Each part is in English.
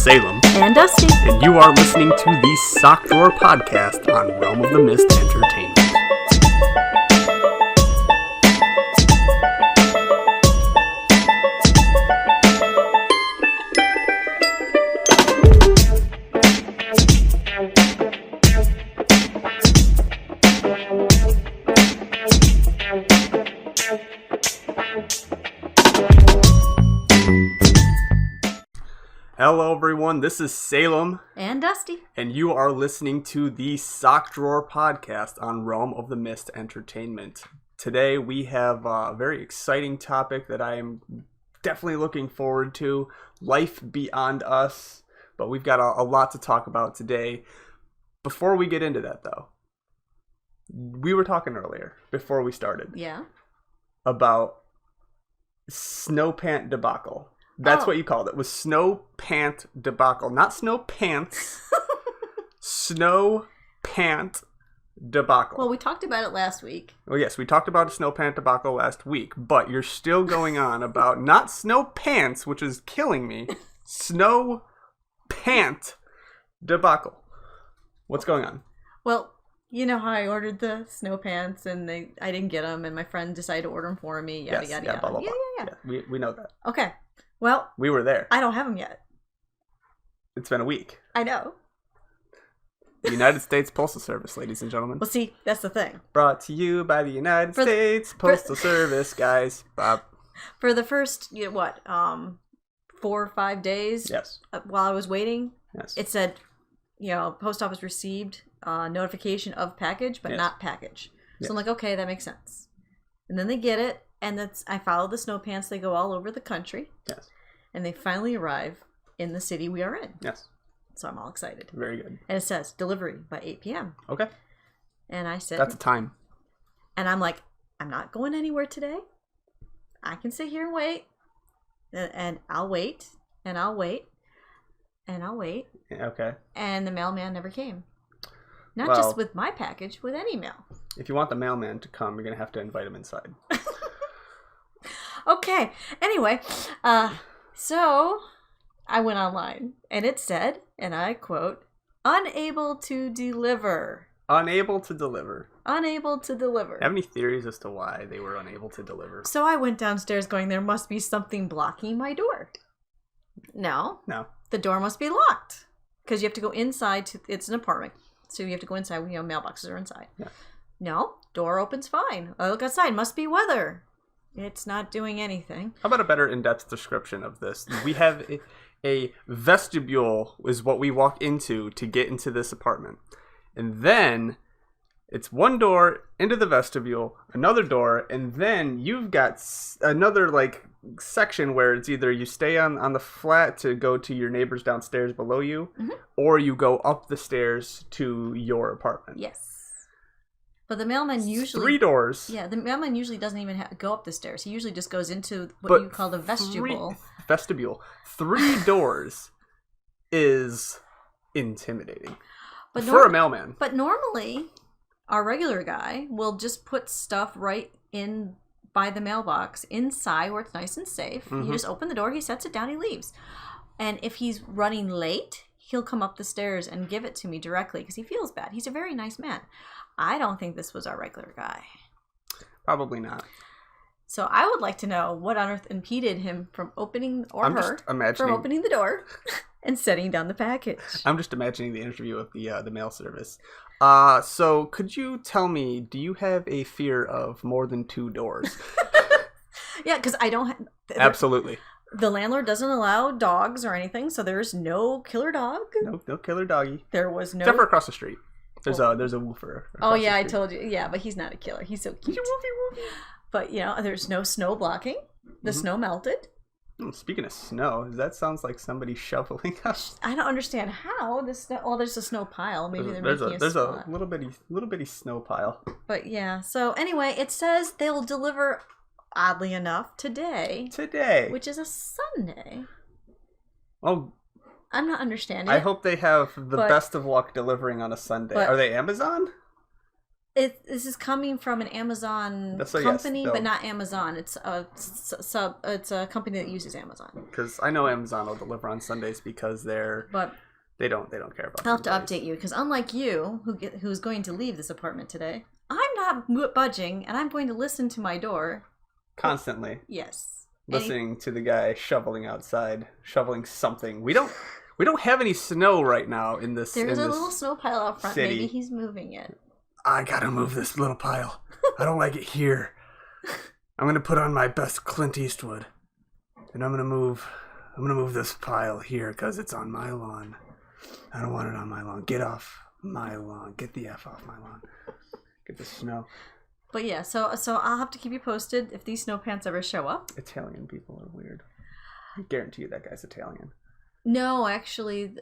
Salem. And Dusty. And you are listening to the Sock Drawer Podcast on Realm of the Mist Entertainment. Hello everyone, this is Salem. And Dusty. And you are listening to the Sock Drawer Podcast on Realm of the Mist Entertainment. Today we have a very exciting topic that I am definitely looking forward to. Life beyond us. But we've got a lot to talk about today. Before we get into that though, we were talking earlier, before we started. Yeah. About snow pant debacle. That's what you called it. Was snow pant debacle. Not snow pants. Snow pant debacle. Well, we talked about it last week. Well, yes, we talked about a snow pant debacle last week, but you're still going on about not snow pants, which is killing me. Snow pant debacle. What's going on? Well, you know how I ordered the snow pants and I didn't get them, and my friend decided to order them for me. Yada, yada, yada. Blah, blah, blah. Yeah. We know that. Okay. Well, we were there. I don't have them yet. It's been a week. I know. The United States Postal Service, ladies and gentlemen. Well, see, that's the thing. Brought to you by the United States Postal Service, guys. Bob. For the first, 4 or 5 days? Yes. While I was waiting, yes. It said, post office received notification of package, but not package. So I'm like, okay, that makes sense. And then they get it, and I follow the snow pants. They go all over the country. Yes. And they finally arrive in the city we are in. Yes. So I'm all excited. Very good. And it says delivery by 8 p.m. Okay. And I said... That's a time. And I'm like, I'm not going anywhere today. I can sit here and wait. And I'll wait. And I'll wait. And I'll wait. Okay. And the mailman never came. Not just with my package, with any mail. If you want the mailman to come, you're going to have to invite him inside. Okay. Anyway, so I went online and it said, and I quote, unable to deliver. Unable to deliver. Unable to deliver. Have any theories as to why they were unable to deliver? So I went downstairs going, there must be something blocking my door. No. The door must be locked because you have to go inside. It's an apartment. So you have to go inside when mailboxes are inside. Yeah. No, door opens fine. I look outside. Must be weather. It's not doing anything. How about a better in-depth description of this? We have a vestibule is what we walk into to get into this apartment. And then it's one door into the vestibule, another door, and then you've got another section where it's either you stay on the flat to go to your neighbors downstairs below you, or you go up the stairs to your apartment. Yes. But the mailman usually... 3 doors. Yeah, the mailman usually doesn't even go up the stairs. He usually just goes into what you call the vestibule. Vestibule. 3 doors is intimidating. For a mailman. But normally, our regular guy will just put stuff right in by the mailbox inside where it's nice and safe. You just open the door, he sets it down, he leaves. And if he's running late, he'll come up the stairs and give it to me directly because he feels bad. He's a very nice man. I don't think this was our regular guy. Probably not. So I would like to know what on earth impeded him from opening, from opening the door and setting down the package. I'm just imagining the interview of the mail service. So could you tell me, do you have a fear of more than 2 doors? Yeah, because I don't... Absolutely. The landlord doesn't allow dogs or anything, so there's no killer dog. No killer doggy. There was no... Except for across the street. There's a woofer. Oh, yeah, I told you. Yeah, but he's not a killer. He's so cute. But, there's no snow blocking. The snow melted. Speaking of snow, that sounds like somebody shoveling up. I don't understand how. There's a snow pile. Maybe there's a little bitty snow pile. But, yeah. So, anyway, it says they'll deliver, oddly enough, today. Which is a Sunday. Oh, I'm not understanding. I hope they have the best of luck delivering on a Sunday. Are they Amazon? This is coming from an Amazon company, but not Amazon. It's a company that uses Amazon. Because I know Amazon will deliver on Sundays because they don't care about. I'll have to update you because unlike you, who's going to leave this apartment today, I'm not budging, and I'm going to listen to my door constantly. Yes, listening to the guy shoveling outside, shoveling something. We don't have any snow right now in this. There's a little snow pile out front. City. Maybe he's moving it. I gotta move this little pile. I don't like it here. I'm gonna put on my best Clint Eastwood, and I'm gonna move this pile here because it's on my lawn. I don't want it on my lawn. Get off my lawn. Get the F off my lawn. Get the snow. But yeah, so I'll have to keep you posted if these snow pants ever show up. Italian people are weird. I guarantee you that guy's Italian. No, actually,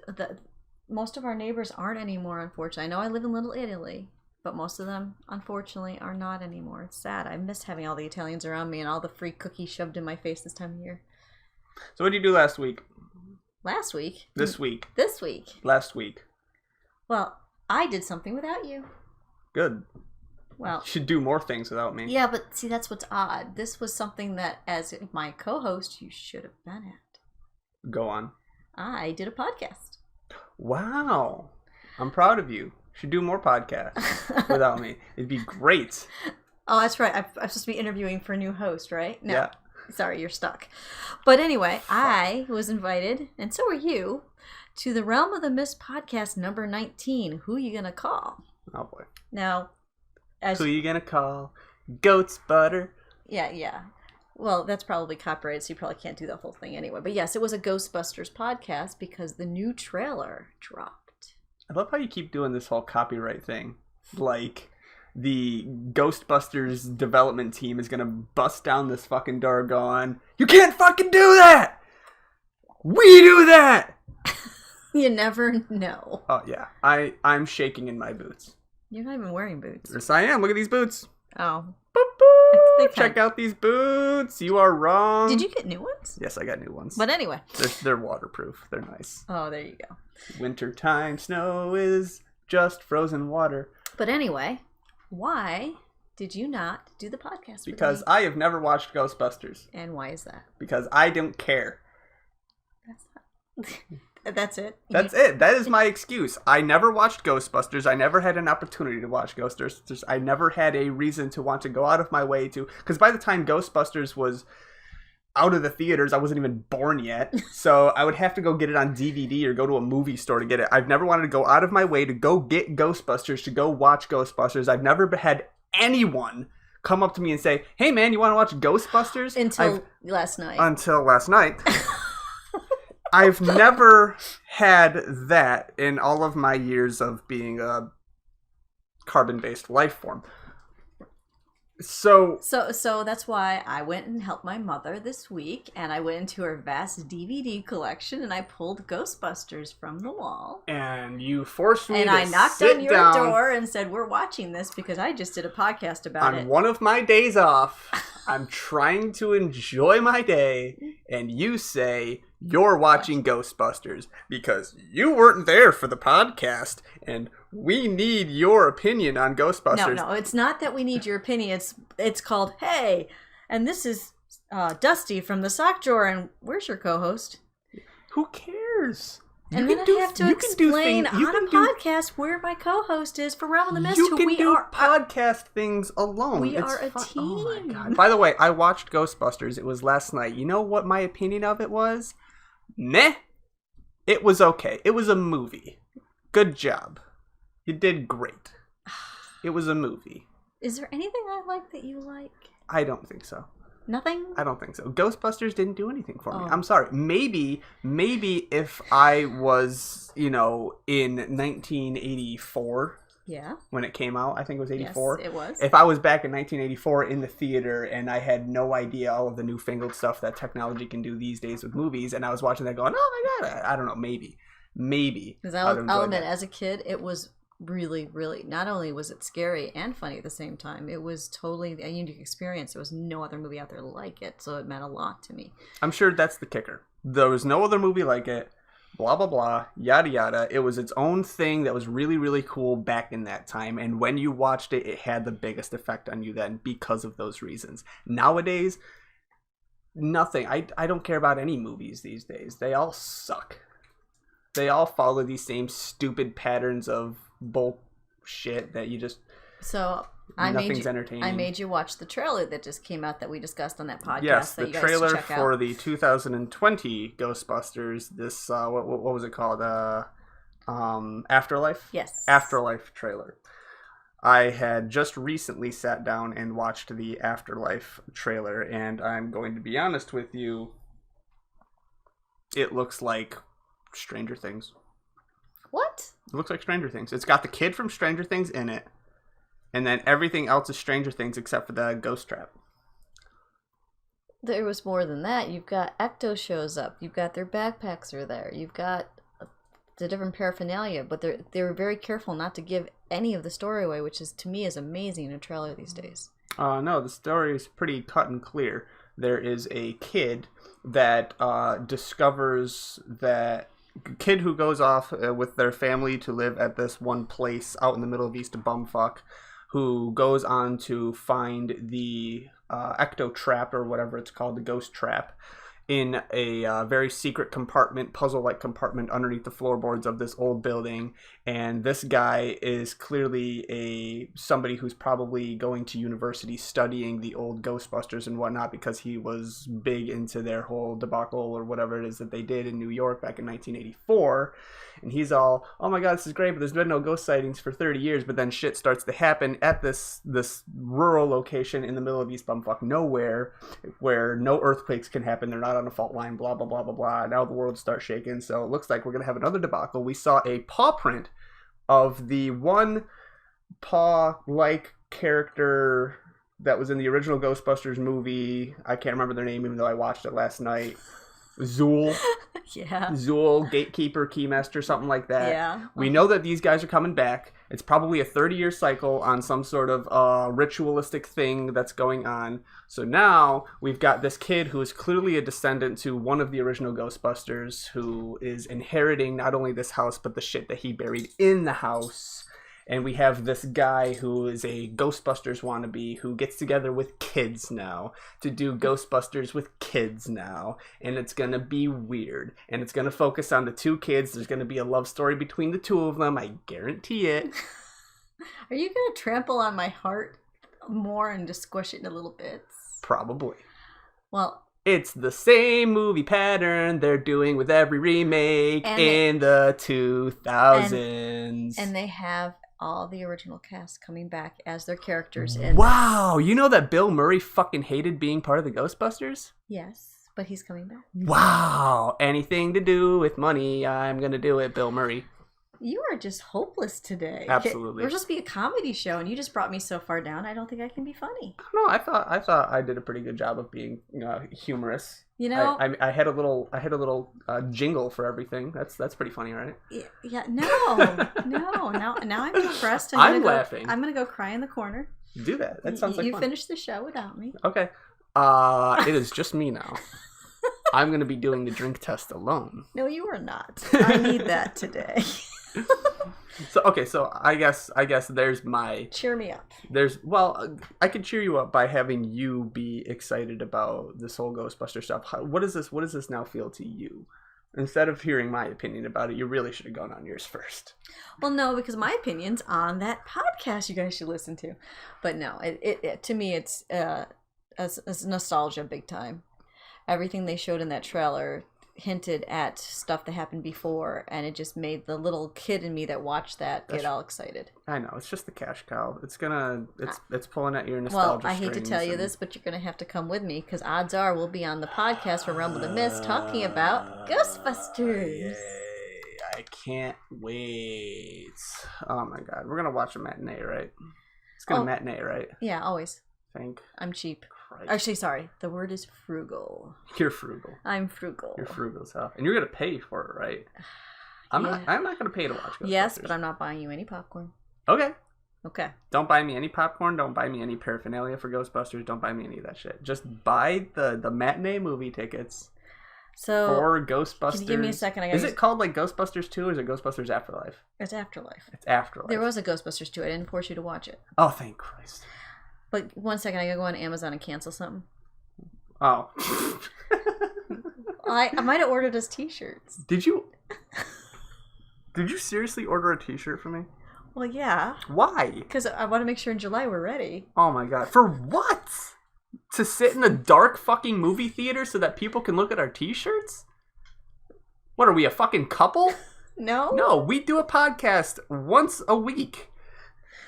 most of our neighbors aren't anymore, unfortunately. I know I live in Little Italy. But most of them, unfortunately, are not anymore. It's sad. I miss having all the Italians around me and all the free cookies shoved in my face this time of year. So what did you do last week? Last week? This week. This week. Last week. Well, I did something without you. Good. Well, you should do more things without me. Yeah, but see, that's what's odd. This was something that, as my co-host, you should have been at. Go on. I did a podcast. Wow. I'm proud of you. Should do more podcasts without me. It'd be great. Oh, that's right. I'm supposed to be interviewing for a new host, right? No. Yeah. Sorry, you're stuck. But anyway, I was invited, and so were you, to the Realm of the Mist podcast number 19. Who you gonna call? Oh boy. Now, who you gonna call? Goat's butter. Yeah. Well, that's probably copyrighted, so you probably can't do the whole thing anyway. But yes, it was a Ghostbusters podcast because the new trailer dropped. I love how you keep doing this whole copyright thing. Like, the Ghostbusters development team is gonna bust down this fucking door going, you can't fucking do that! We do that! You never know. Oh, yeah. I'm shaking in my boots. You're not even wearing boots. Yes, I am. Look at these boots. Oh. Boop, boop. Check out these boots. You are wrong. Did you get new ones? Yes, I got new ones. But anyway. They're waterproof. They're nice. Oh, there you go. Wintertime snow is just frozen water. But anyway, why did you not do the podcast with Because me? I have never watched Ghostbusters. And why is that? Because I don't care. That's it? That's it. That is my excuse. I never watched Ghostbusters. I never had an opportunity to watch Ghostbusters. I never had a reason to want to go out of my way to... Because by the time Ghostbusters was out of the theaters, I wasn't even born yet. So I would have to go get it on DVD or go to a movie store to get it. I've never wanted to go out of my way to go get Ghostbusters, to go watch Ghostbusters. I've never had anyone come up to me and say, hey man, you want to watch Ghostbusters? Until last night. I've never had that in all of my years of being a carbon-based life form. So that's why I went and helped my mother this week, and I went into her vast DVD collection, and I pulled Ghostbusters from the wall. And you forced me and to I knocked sit on your down door and said, we're watching this because I just did a podcast about it. On one of my days off, I'm trying to enjoy my day, and you say you're watching Ghostbusters because you weren't there for the podcast, and we need your opinion on Ghostbusters. No, it's not that we need your opinion. It's called, hey, and this is Dusty from the sock drawer, and where's your co-host? Who cares? And then I have to explain on a podcast where my co-host is for Realm of the Mist. You can do podcast things alone. We are a team. Oh my God. By the way, I watched Ghostbusters. It was last night. You know what my opinion of it was? Meh. It was okay. It was a movie. Good job. You did great. It was a movie. Is there anything I like that you like? I don't think so. Nothing? I don't think so. Ghostbusters didn't do anything for me. I'm sorry. Maybe if I was, in 1984. Yeah. When it came out, I think it was 84. Yes, it was. If I was back in 1984 in the theater and I had no idea all of the newfangled stuff that technology can do these days with movies, and I was watching that going, oh my God, I don't know, maybe. Because I'll admit, as a kid, it was really, really, not only was it scary and funny at the same time, it was totally a unique experience. There was no other movie out there like it, so it meant a lot to me. I'm sure that's the kicker. There was no other movie like it. blah blah blah, yada yada. It was its own thing that was really really cool back in that time, and when you watched it, it had the biggest effect on you then because of those reasons. Nowadays, nothing. I don't care about any movies these days. They all suck. They all follow these same stupid patterns of bullshit that you just... So nothing's entertaining. I made you watch the trailer that just came out that we discussed on that podcast. Yes, that the you guys trailer should check for out. the 2020 Ghostbusters. This what was it called? Afterlife. Yes. Afterlife trailer. I had just recently sat down and watched the Afterlife trailer, and I'm going to be honest with you. It looks like Stranger Things. What? It looks like Stranger Things. It's got the kid from Stranger Things in it, and then everything else is Stranger Things except for the ghost trap. There was more than that. You've got Ecto shows up. You've got their backpacks are there. You've got the different paraphernalia, but they were very careful not to give any of the story away, which is to me is amazing in a trailer these days. No, the story is pretty cut and clear. There is a kid that discovers that kid who goes off with their family to live at this one place out in the middle of East Bumfuck, who goes on to find the ecto trap or whatever it's called, the ghost trap, in a very secret compartment, puzzle-like compartment underneath the floorboards of this old building. And this guy is clearly somebody who's probably going to university studying the old Ghostbusters and whatnot, because he was big into their whole debacle or whatever it is that they did in New York back in 1984. And he's all, oh my god, this is great, but there's been no ghost sightings for 30 years. But then shit starts to happen at this rural location in the middle of East Bumfuck nowhere, where no earthquakes can happen. They're not on a fault line, blah, blah, blah, blah, blah. Now the world starts shaking, so it looks like we're going to have another debacle. We saw a paw print of the one paw-like character that was in the original Ghostbusters movie. I can't remember their name, even though I watched it last night. Zool. Yeah. Zool, Gatekeeper, Keymaster, something like that. Yeah. We know that these guys are coming back. It's probably a 30-year cycle on some sort of ritualistic thing that's going on. So now we've got this kid who is clearly a descendant to one of the original Ghostbusters, who is inheriting not only this house, but the shit that he buried in the house. And we have this guy who is a Ghostbusters wannabe who gets together with kids now to do Ghostbusters with kids now. And it's going to be weird. And it's going to focus on the two kids. There's going to be a love story between the two of them. I guarantee it. Are you going to trample on my heart more and just squish it into little bits? Probably. Well, it's the same movie pattern they're doing with every remake in the 2000s. And they have all the original cast coming back as their characters. Wow, you know that Bill Murray fucking hated being part of the Ghostbusters? Yes, but he's coming back. Wow, anything to do with money, I'm gonna do it, Bill Murray. You are just hopeless today. Absolutely. We're supposed to be a comedy show, and you just brought me so far down. I don't think I can be funny. No, I thought I did a pretty good job of being humorous. You know, I had a little jingle for everything. That's pretty funny, right? Yeah. No. Now I'm depressed. I'm laughing. I'm gonna go cry in the corner. Do that. That sounds like you fun. finish the show without me. Okay. It is just me now. I'm gonna be doing the drink test alone. No, you are not. I need that today. So I guess there's my cheer me up. I could cheer you up by having you be excited about this whole Ghostbuster stuff. What does this now feel to you? Instead of hearing my opinion about it, you really should have gone on yours first. Well, no, because my opinion's on that podcast you guys should listen to. But no, it to me it's nostalgia big time. Everything they showed in that trailer hinted at stuff that happened before, and it just made the little kid in me that watched that get all excited. I know, it's just the cash cow. It's pulling at your nostalgia. Well, I hate to tell you this, but you're gonna have to come with me, because odds are we'll be on the podcast for Rumble to Miss talking about Ghostbusters. Yay. I can't wait. Oh my god, we're gonna watch a matinee, right? It's gonna matinee, right? Yeah, always. I'm cheap. Christ. Actually, sorry. The word is frugal. You're frugal. I'm frugal. You're frugal as hell. And you're going to pay for it, right? I'm not going to pay to watch Ghostbusters. Yes, but I'm not buying you any popcorn. Okay. Don't buy me any popcorn. Don't buy me any paraphernalia for Ghostbusters. Don't buy me any of that shit. Just buy the matinee movie tickets So 4 Ghostbusters. Can you give me a second? Is it called like Ghostbusters 2 or is it Ghostbusters Afterlife? It's Afterlife. It's Afterlife. There was a Ghostbusters 2. I didn't force you to watch it. Oh, thank Christ. But 1 second, I gotta go on Amazon and cancel something. Oh. I might have ordered us t-shirts. Did you seriously order a t-shirt for me? Well, yeah. Why? Because I want to make sure in July we're ready. Oh my god. For what? To sit in a dark fucking movie theater so that people can look at our t-shirts? What, are we a fucking couple? No? No, we do a podcast once a week.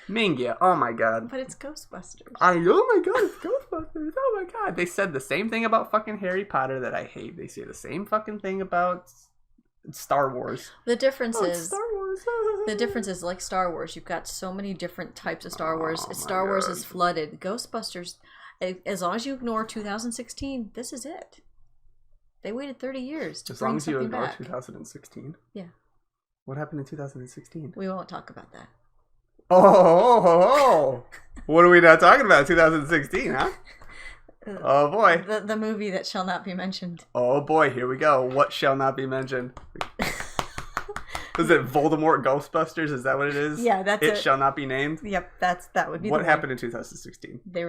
Mingya, oh my god. But it's Ghostbusters. Oh my god, it's Ghostbusters. Oh my god. They said the same thing about fucking Harry Potter that I hate. They say the same fucking thing about Star Wars. The difference is Star Wars. the difference is like Star Wars. You've got so many different types of Star Wars. Star Wars is flooded. Ghostbusters, as long as you ignore 2016, this is it. They waited 30 years to bring something back. As long as you ignore 2016? Yeah. What happened in 2016? We won't talk about that. Oh. What are we not talking about? 2016, huh? Oh boy. The movie that shall not be mentioned. Oh boy, here we go. What shall not be mentioned? Is it Voldemort Ghostbusters? Is that what it is? Yeah, that's it. It shall not be named? Yep, that would be what happened in 2016? They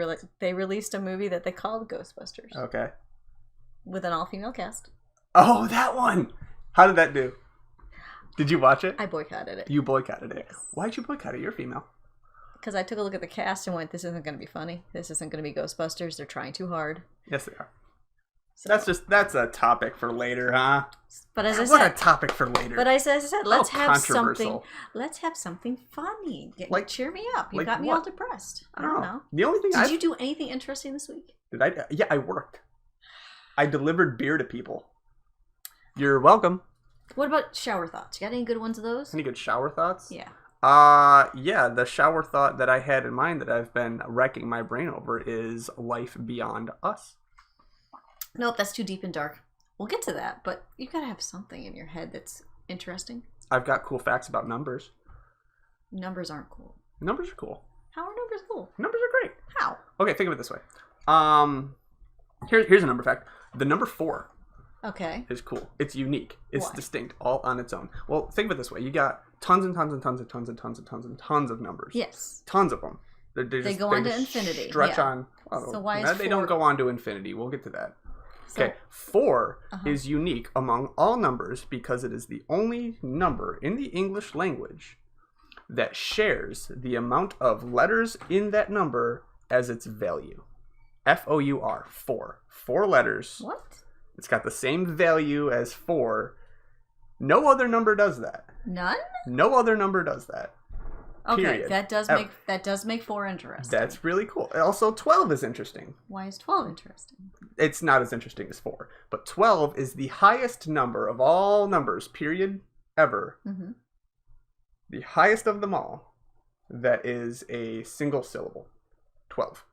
released a movie that they called Ghostbusters. Okay. With an all-female cast. Oh, that one! How did that do? Did you watch it? I boycotted it. You boycotted it. Yes. Why'd you boycott it? You're female. Because I took a look at the cast and went, this isn't going to be funny. This isn't going to be Ghostbusters. They're trying too hard. Yes, they are. So, That's a topic for later, huh? But as I what said, a topic for later. But as I said, let's have something. Controversial. Let's have something funny. Cheer me up. You like got me what? all depressed. I don't know. The only thing Did you do anything interesting this week? Did I? Yeah, I worked. I delivered beer to people. You're welcome. What about shower thoughts? You got any good ones of those? Any good shower thoughts? Yeah. Yeah, the shower thought that I had in mind that I've been wrecking my brain over is life beyond us. Nope, that's too deep and dark. We'll get to that, but you gotta have something in your head that's interesting. I've got cool facts about numbers. Numbers aren't cool. Numbers are cool. How are numbers cool? Numbers are great. How? Okay, think of it this way. Here's a number fact. The number 4 is cool. It's unique. It's distinct, all on its own. Well, think of it this way. You got tons and tons and tons and tons and tons and tons and tons of numbers. Yes. Tons of them. They go on to infinity. Stretch on. Well, so why is they don't go on to infinity. We'll get to that. So, okay, 4 is unique among all numbers because it is the only number in the English language that shares the amount of letters in that number as its value. F-O-U-R, 4. 4 letters. What? It's got the same value as 4. No other number does that. None? No other number does that. Okay, Period. that does make 4 interesting. That's really cool. Also, 12 is interesting. Why is 12 interesting? It's not as interesting as 4. But 12 is the highest number of all numbers, period, ever. Mm-hmm. The highest of them all that is a single syllable. 12.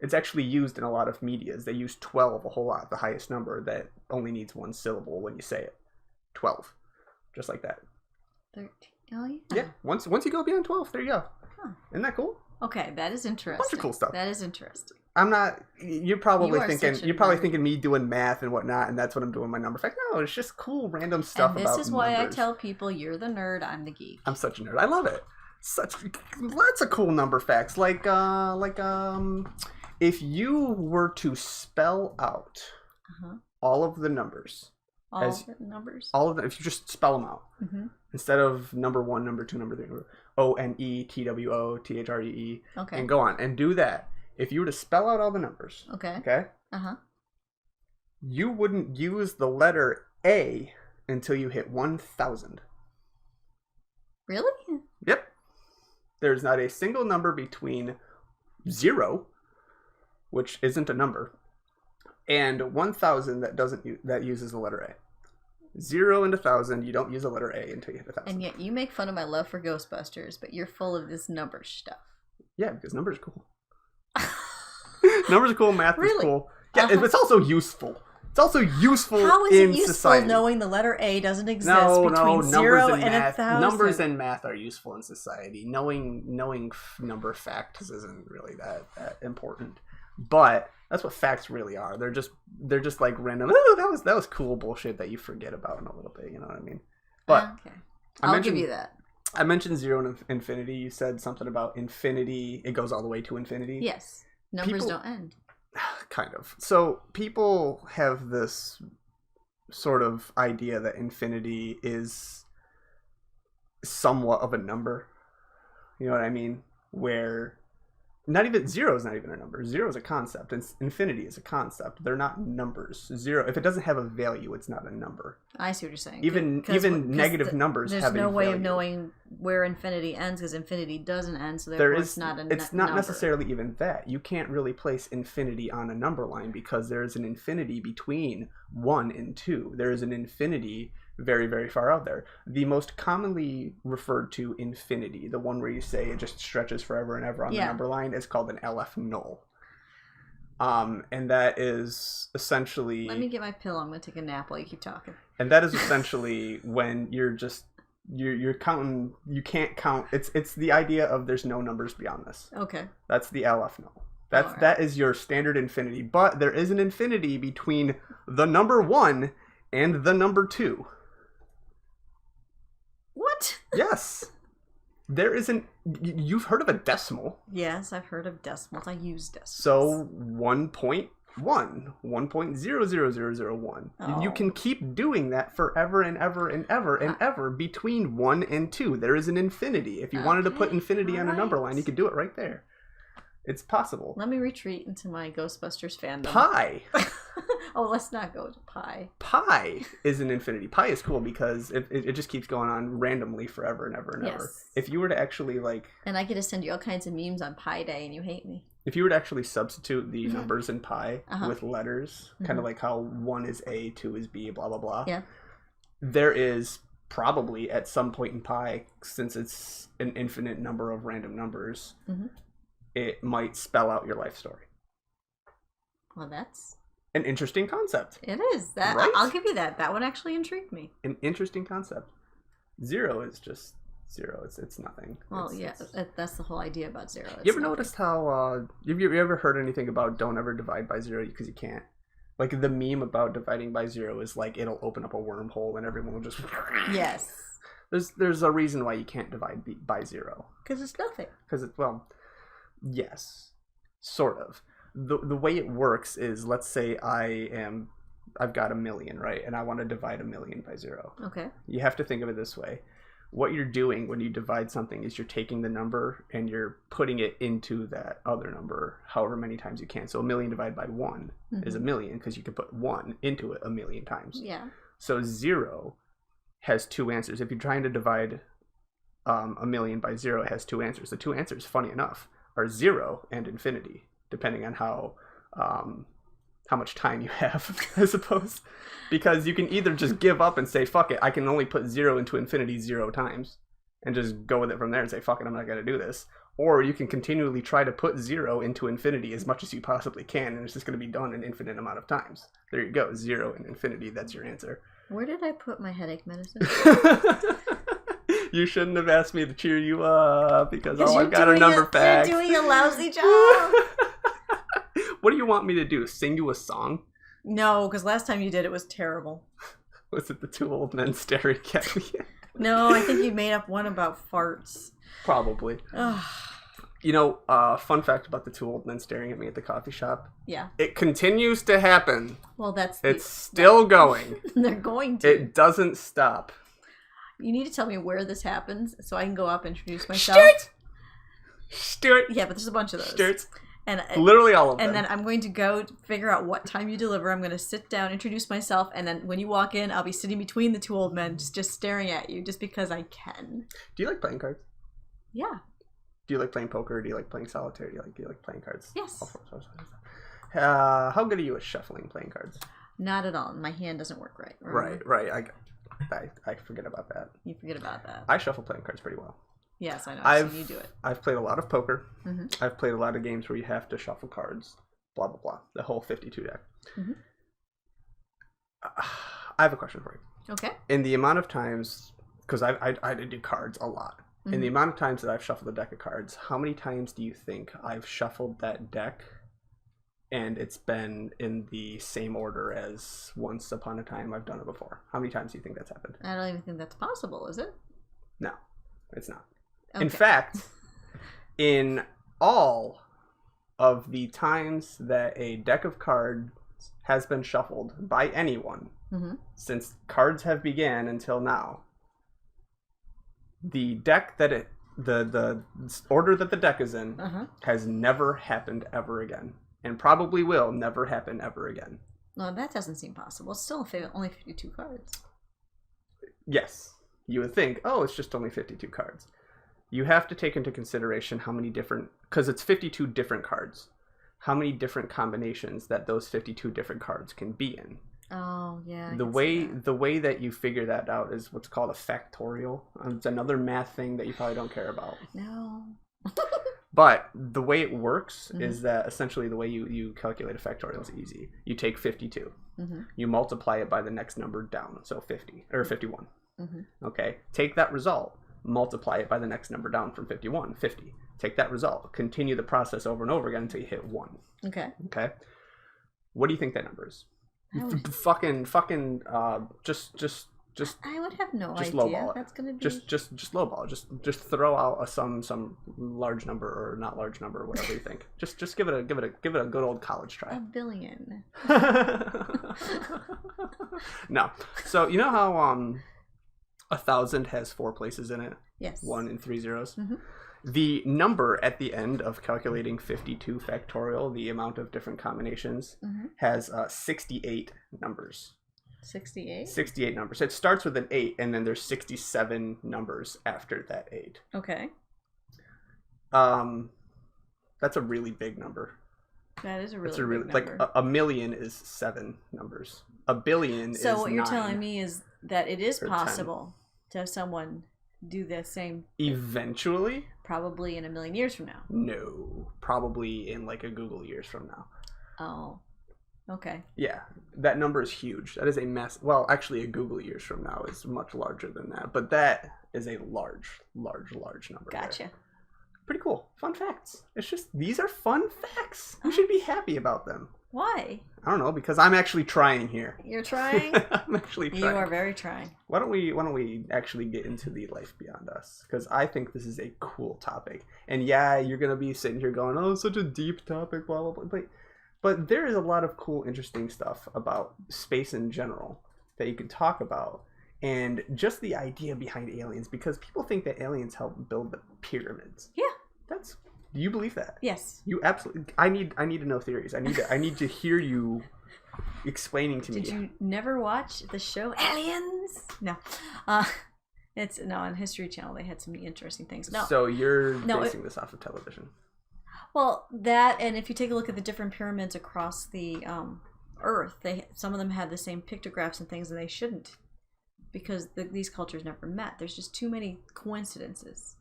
It's actually used in a lot of medias. They use 12 a whole lot, the highest number that only needs one syllable when you say it. 12. Just like that. 13. Oh, yeah. Yeah. Once you go beyond 12, there you go. Huh. Isn't that cool? Okay, that is interesting. Bunch of cool stuff. That is interesting. I'm not. You're probably thinking me doing math and whatnot, and that's what I'm doing my number fact. No, it's just cool random stuff. And this is why I tell people you're the nerd, I'm the geek. I'm such a nerd. I love it. Lots of cool number facts. Like if you were to spell out all of the numbers. All of them. If you just spell them out. Mm-hmm. Instead of number 1, number 2, number 3, number ONETWOTHREE. Okay. And go on and do that. If you were to spell out all the numbers. Okay. Okay? You wouldn't use the letter A until you hit 1,000. Really? Yep. There's not a single number between 0, which isn't a number, and 1,000 that uses the letter A. 0 and 1,000, you don't use the letter A until you hit 1,000. And yet you make fun of my love for Ghostbusters, but you're full of this number stuff. Yeah, because numbers are cool. Numbers are cool, math is cool. Yeah, it's also useful. It's also useful in society. How is it useful knowing the letter A doesn't exist between 0 and 1,000? Numbers and math are useful in society. Knowing number facts isn't really that important. But that's what facts really are. They're just like random. Oh, that was cool bullshit that you forget about in a little bit. You know what I mean? But okay, I'll give you that. I mentioned 0 and infinity. You said something about infinity. It goes all the way to infinity. Yes, numbers don't end. Kind of. So people have this sort of idea that infinity is somewhat of a number. You know what I mean? Where not even 0 is not even a number. 0 is a concept, and infinity is a concept. They're not numbers. 0, if it doesn't have a value, it's not a number. I see what you're saying. Even negative numbers have a value. There's no way of knowing where infinity ends because infinity doesn't end, so therefore it's not a number. It's not necessarily even that. You can't really place infinity on a number line because there is an infinity between 1 and 2. There is an infinity very, very far out there. The most commonly referred to infinity, the one where you say it just stretches forever and ever on the number line, is called an LF null. And that is essentially... Let me get my pill. I'm going to take a nap while you keep talking. And that is essentially when you're counting, you can't count. It's the idea of there's no numbers beyond this. Okay. That's the LF null. That is your standard infinity. But there is an infinity between the number 1 and the number 2. What? Yes. There is you've heard of a decimal. Yes, I've heard of decimals. I use decimals. So 1.1, 1.00001. Oh. You can keep doing that forever and ever and ever and ever between 1 and 2. There is an infinity. If you wanted to put infinity on a number line, you could do it right there. It's possible. Let me retreat into my Ghostbusters fandom. Pi. Oh, let's not go to pi. Pi is an infinity. Pi is cool because it just keeps going on randomly forever and ever and ever. If you were to actually And I get to send you all kinds of memes on Pi Day and you hate me. If you were to actually substitute the numbers in pi with letters, kind of like how 1 is A, 2 is B, blah, blah, blah. Yeah. There is probably at some point in pi, since it's an infinite number of random numbers, it might spell out your life story. Well, that's an interesting concept. It is. That right? I'll give you that. That one actually intrigued me. An interesting concept. 0 is just 0. It's nothing. Well, that's the whole idea about 0. You ever noticed how have you ever heard anything about don't ever divide by 0 because you can't? Like the meme about dividing by 0 is like it'll open up a wormhole and everyone will just Yes. There's a reason why you can't divide by 0. Because it's nothing. Because it's yes. Sort of. The way it works is, let's say I've got 1 million, right? And I want to divide 1 million by 0. Okay. You have to think of it this way. What you're doing when you divide something is you're taking the number and you're putting it into that other number however many times you can. So 1 million divided by 1 is 1 million because you can put 1 into it 1 million times. Yeah. So 0 has 2 answers. If you're trying to divide 1 million by 0, it has 2 answers. The 2 answers, funny enough, are 0 and infinity, depending on how much time you have, I suppose. Because you can either just give up and say, fuck it, I can only put 0 into infinity 0 times, and just go with it from there and say, fuck it, I'm not going to do this. Or you can continually try to put 0 into infinity as much as you possibly can, and it's just going to be done an infinite amount of times. There you go, 0 and infinity, that's your answer. Where did I put my headache medicine? You shouldn't have asked me to cheer you up, because all I've got are number facts. You're doing a lousy job. What do you want me to do? Sing you a song? No, because last time you did, it was terrible. Was it the 2 old men staring at me? No, I think you made up one about farts. Probably. You know, fun fact about the 2 old men staring at me at the coffee shop. Yeah. It continues to happen. Well, it's still going. They're going to. It doesn't stop. You need to tell me where this happens so I can go up and introduce myself. Stuart. Yeah, but there's a bunch of those. Stuart. And literally all of them. And then I'm going to go figure out what time you deliver. I'm going to sit down, introduce myself, and then when you walk in, I'll be sitting between the 2 old men, just staring at you, just because I can. Do you like playing cards? Yeah. Do you like playing poker? Do you like playing solitaire? Do you like playing cards? Yes. How good are you at shuffling playing cards? Not at all. My hand doesn't work right. Remember? Right. I forget about that. You forget about that. I shuffle playing cards pretty well. Yes, I know. I've seen you do it. I've played a lot of poker. I've played a lot of games where you have to shuffle cards. Blah, blah, blah. The whole 52 deck. I have a question for you. Okay. In the amount of times, because I do cards a lot. In the amount of times that I've shuffled a deck of cards, how many times do you think I've shuffled that deck and it's been in the same order as Once Upon a Time I've done it before. How many times do you think that's happened? I don't even think that's possible, is it? No, it's not. Okay. In fact, in all of the times that a deck of cards has been shuffled by anyone since cards have began until now, the deck that the order that the deck is in has never happened ever again, and probably will never happen ever again. No, that doesn't seem possible. It's still only 52 cards. Yes, you would think, oh, it's just only 52 cards. You have to take into consideration how many different, because it's 52 different cards, how many different combinations that those 52 different cards can be in. Oh, yeah. The way that you figure that out is what's called a factorial. It's another math thing that you probably don't care about. No. But the way it works is that essentially the way you calculate a factorial is easy. You take 52. You multiply it by the next number down, so 50 or 51. Okay, take that result, multiply it by the next number down from 51, 50. Take that result, continue the process over and over again until you hit 1. Okay. What do you think that number is? Fucking just I would have no just idea. Lowball it. That's gonna be just lowball. Just throw out some large number or not large number, whatever you think. Just give it a good old college try. 1 billion. No. So you know how 1,000 has 4 places in it? Yes. 1 and 3 zeros. The number at the end of calculating 52 factorial, the amount of different combinations, has 68 numbers. 68? 68 numbers. It starts with an 8, and then there's 67 numbers after that 8. Okay. That's a really big number. That is a really big like number. a million is 7 numbers. A billion is 9. So what you're telling me is that it is possible to have someone do the same eventually? Probably in 1,000,000 years from now. No. Probably in like a Google years from now. Oh. Okay. Yeah. That number is huge. That is a mess. Well, actually a Google years from now is much larger than that. But that is a large number. Gotcha. There. Pretty cool. Fun facts. It's just, these are fun facts. You should be happy about them. Why? I don't know, because I'm actually trying here. You're trying? I'm actually trying. You are very trying. Why don't we actually get into the life beyond us? Because I think this is a cool topic. And yeah, you're gonna be sitting here going, "Oh, such a deep topic," blah blah blah. But there is a lot of cool, interesting stuff about space in general that you can talk about, and just the idea behind aliens. Because people think that aliens helped build the pyramids. Yeah. Do you believe that? Yes. You absolutely. I need to know theories. I need to hear you explaining to me. Did you never watch the show Aliens? No. It's on History Channel. They had some interesting things. No. So you're basing this off of television. Well, that, and if you take a look at the different pyramids across the Earth, some of them had the same pictographs and things, and they shouldn't, because these cultures never met. There's just too many coincidences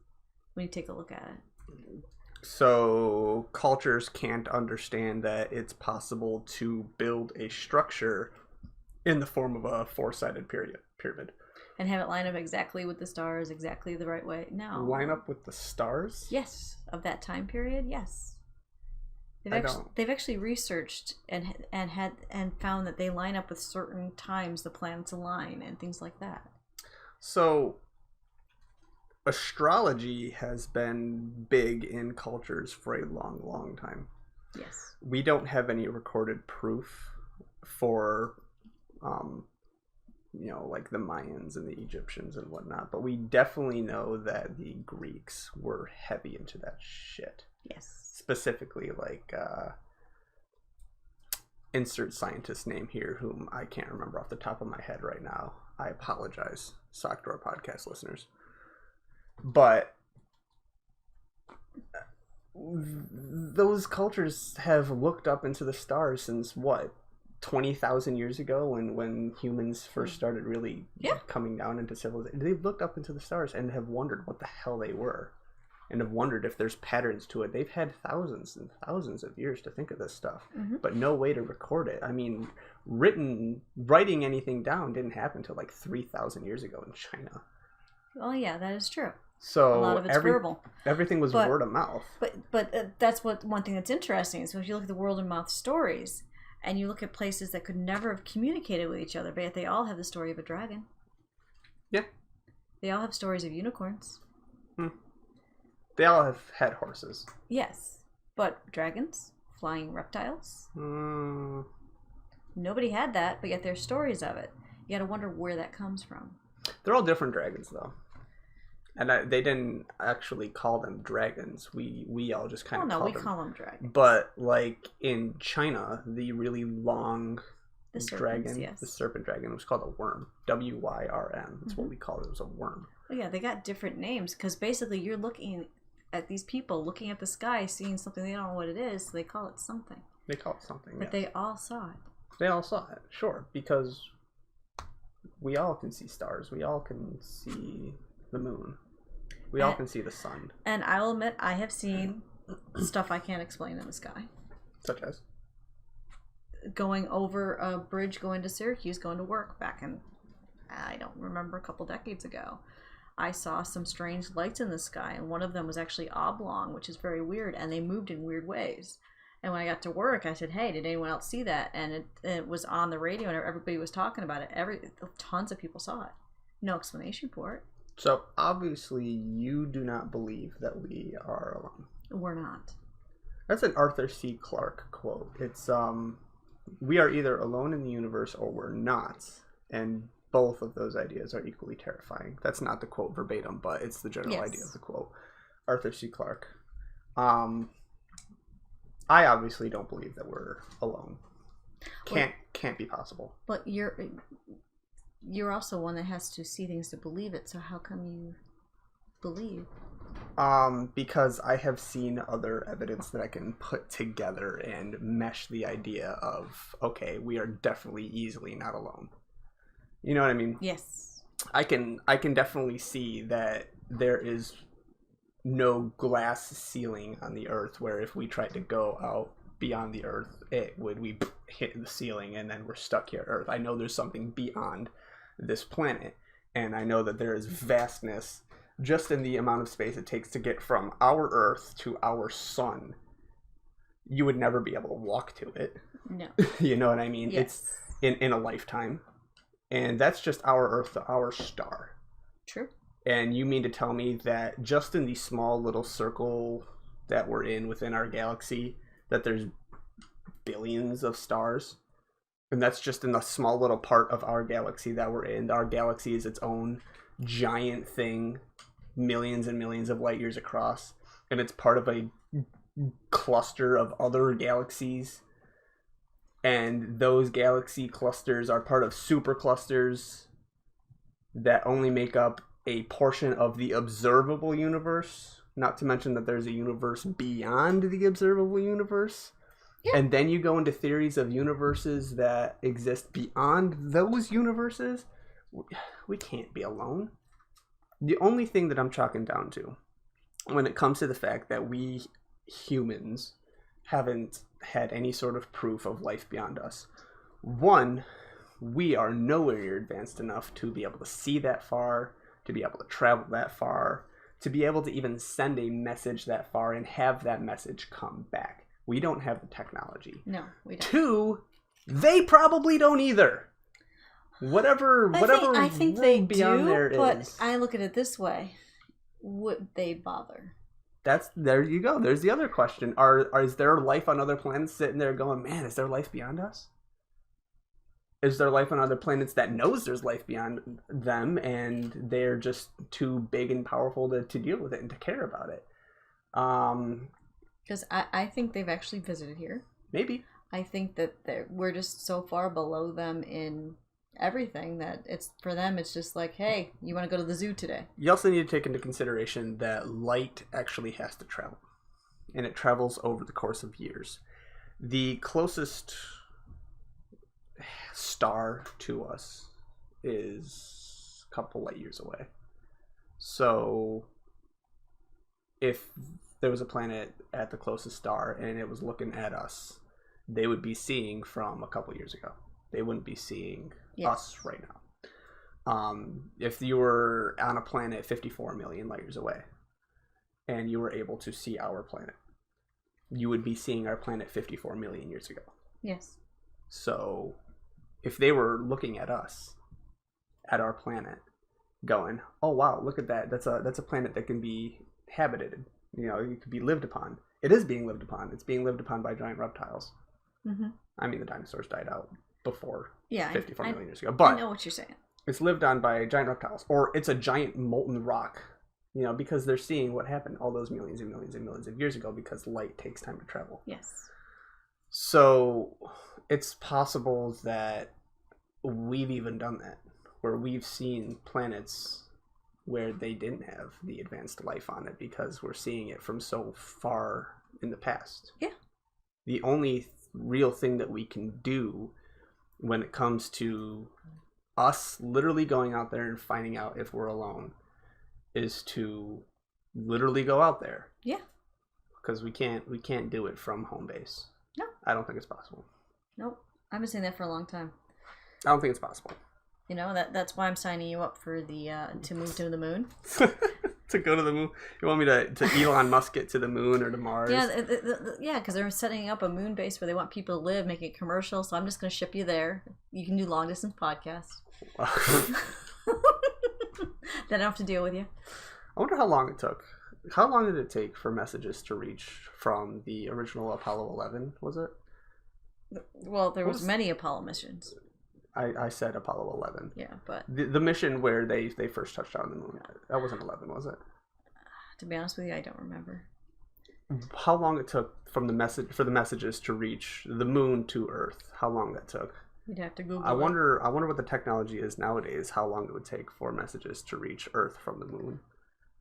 when you take a look at it. So cultures can't understand that it's possible to build a structure in the form of a 4-sided pyramid. And have it line up exactly with the stars, exactly the right way. No. Line up with the stars? Yes. Of that time period, yes. They've actually researched and found that they line up with certain times the planets align and things like that. So astrology has been big in cultures for a long time. Yes. We don't have any recorded proof for like the Mayans and the Egyptians and whatnot, but we definitely know that the Greeks were heavy into that shit. Yes. Specifically, like insert scientist name here, whom I can't remember off the top of my head right now. I apologize, Sock Drawer podcast listeners. But those cultures have looked up into the stars since what, 20,000 years ago, when humans first started really coming down into civilization. They've looked up into the stars and have wondered what the hell they were, and have wondered if there's patterns to it. They've had thousands and thousands of years to think of this stuff, but no way to record it. I mean, writing anything down didn't happen until like 3,000 years ago in China. Oh yeah, that is true. So a lot of it's verbal. Everything was word of mouth. But that's one thing that's interesting. So if you look at the word of mouth stories, and you look at places that could never have communicated with each other, but yet they all have the story of a dragon. Yeah. They all have stories of unicorns. They all have had horses. Yes. But dragons? Flying reptiles? Nobody had that, but yet there's stories of it. You gotta wonder where that comes from. They're all different dragons, though. And they didn't actually call them dragons. We all just kind of call them. We call them dragons. But like in China, the really long dragon, yes. the serpent dragon, was called a worm. W-Y-R-M. That's what we called it. It was a worm. Well, yeah, they got different names because basically you're looking at these people, looking at the sky, seeing something they don't know what it is, so they call it something. They call it something, But they all saw it. They all saw it, sure, because we all can see stars. We all can see the moon. We all can see the sun. And I'll admit, I have seen stuff I can't explain in the sky. Such as? Going over a bridge, going to Syracuse, going to work back in, I don't remember, a couple decades ago. I saw some strange lights in the sky, and one of them was actually oblong, which is very weird, and they moved in weird ways. And when I got to work, I said, hey, did anyone else see that? And it was on the radio, and everybody was talking about it. Tons of people saw it. No explanation for it. So, obviously, you do not believe that we are alone. We're not. That's an Arthur C. Clarke quote. It's, we are either alone in the universe or we're not. And both of those ideas are equally terrifying. That's not the quote verbatim, but it's the general idea of the quote. Arthur C. Clarke. I obviously don't believe that we're alone. Can't be possible. But you're also one that has to see things to believe it, so how come you believe? Because I have seen other evidence that I can put together and mesh the idea of, okay, we are definitely easily not alone. You know what I mean? Yes. I can definitely see that there is no glass ceiling on the earth where if we tried to go out beyond the earth, we hit the ceiling and then we're stuck here at earth. I know there's something beyond this planet, and I know that there is vastness just in the amount of space it takes to get from our earth to our sun. You would never be able to walk to it. No. You know what I mean? Yes. It's in a lifetime. And that's just our earth, our star. True. And you mean to tell me that just in the small little circle that we're in within our galaxy, that there's billions of stars? And that's just in the small little part of our galaxy that we're in. Our galaxy is its own giant thing, millions and millions of light years across. And it's part of a cluster of other galaxies. And those galaxy clusters are part of superclusters that only make up a portion of the observable universe. Not to mention that there's a universe beyond the observable universe. Yeah. And then you go into theories of universes that exist beyond those universes. We can't be alone. The only thing that I'm chalking down to when it comes to the fact that we humans haven't had any sort of proof of life beyond us. One, we are nowhere near advanced enough to be able to see that far, to be able to travel that far, to be able to even send a message that far and have that message come back. We don't have the technology. No, we don't. Two, they probably don't either. Whatever I think they beyond do, there but is. I look at it this way. Would they bother? There you go. There's the other question. Is there life on other planets sitting there going, man, is there life beyond us? Is there life on other planets that knows there's life beyond them and they're just too big and powerful to deal with it and to care about it? Because I think they've actually visited here. Maybe. I think that we're just so far below them in everything that for them it's just like, hey, you want to go to the zoo today? You also need to take into consideration that light actually has to travel, and it travels over the course of years. The closest star to us is a couple light years away. So if there was a planet at the closest star and it was looking at us, they would be seeing from a couple years ago. They wouldn't be seeing us right If you were on a planet 54 million light years away and you were able to see our planet, you would be seeing our planet 54 million years ago. Yes. So if they were looking at us, at our planet, going, oh wow, look at that. That's a planet that can be habited. You know, it could be lived upon. It is being lived upon. It's being lived upon by giant reptiles. Mm-hmm. I mean, the dinosaurs died out before 54 million years ago. But I know what you're saying. It's lived on by giant reptiles. Or it's a giant molten rock. You know, because they're seeing what happened all those millions and millions and millions of years ago because light takes time to travel. Yes. So it's possible that we've even done that, where we've seen planets where they didn't have the advanced life on it because we're seeing it from so far in the past. Yeah. The only real thing that we can do when it comes to us literally going out there and finding out if we're alone is to literally go out there. Yeah. Because we can't do it from home base. No. I don't think it's possible. Nope. I've been saying that for a long time. I don't think it's possible. You know, that's why I'm signing you up for the to move to the moon. To go to the moon? You want me to Elon Musk it to the moon or to Mars? Yeah, because they're setting up a moon base where they want people to live, making it commercial. So I'm just going to ship you there. You can do long distance podcasts. Then I don't have to deal with you. I wonder how long it took. How long did it take for messages to reach from the original Apollo 11? Was it? Well, there was many Apollo missions. I said Apollo 11. Yeah, but the mission where they first touched down on the moon. That wasn't 11, was it? To be honest with you, I don't remember. How long it took for the messages to reach the moon to Earth? How long that took? You'd have to Google. I wonder what the technology is nowadays. How long it would take for messages to reach Earth from the moon?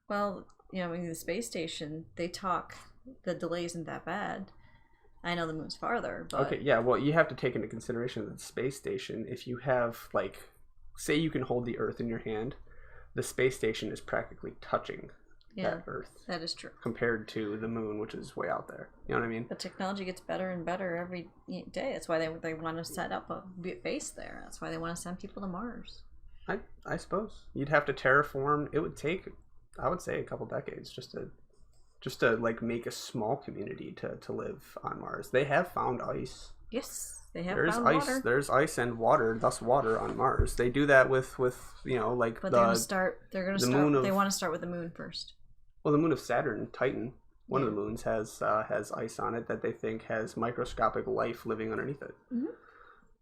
Well, you know, in the space station, they talk. The delay isn't that bad. I know the moon's farther, but... Okay, yeah, well, you have to take into consideration that the space station, if you have, like, say you can hold the Earth in your hand, the space station is practically touching that Earth. That is true. Compared to the moon, which is way out there. You know what I mean? But technology gets better and better every day. That's why they want to set up a base there. That's why they want to send people to Mars. I suppose. You'd have to terraform. It would take, I would say, a couple decades just to like make a small community to live on Mars. They have found ice. Yes, they have found ice. Water. There's ice and water, thus water on Mars. They do that with you know, like but they're going to start. They want to start with the moon first. Well, the moon of Saturn, Titan, one of the moons has ice on it that they think has microscopic life living underneath it. Mm-hmm.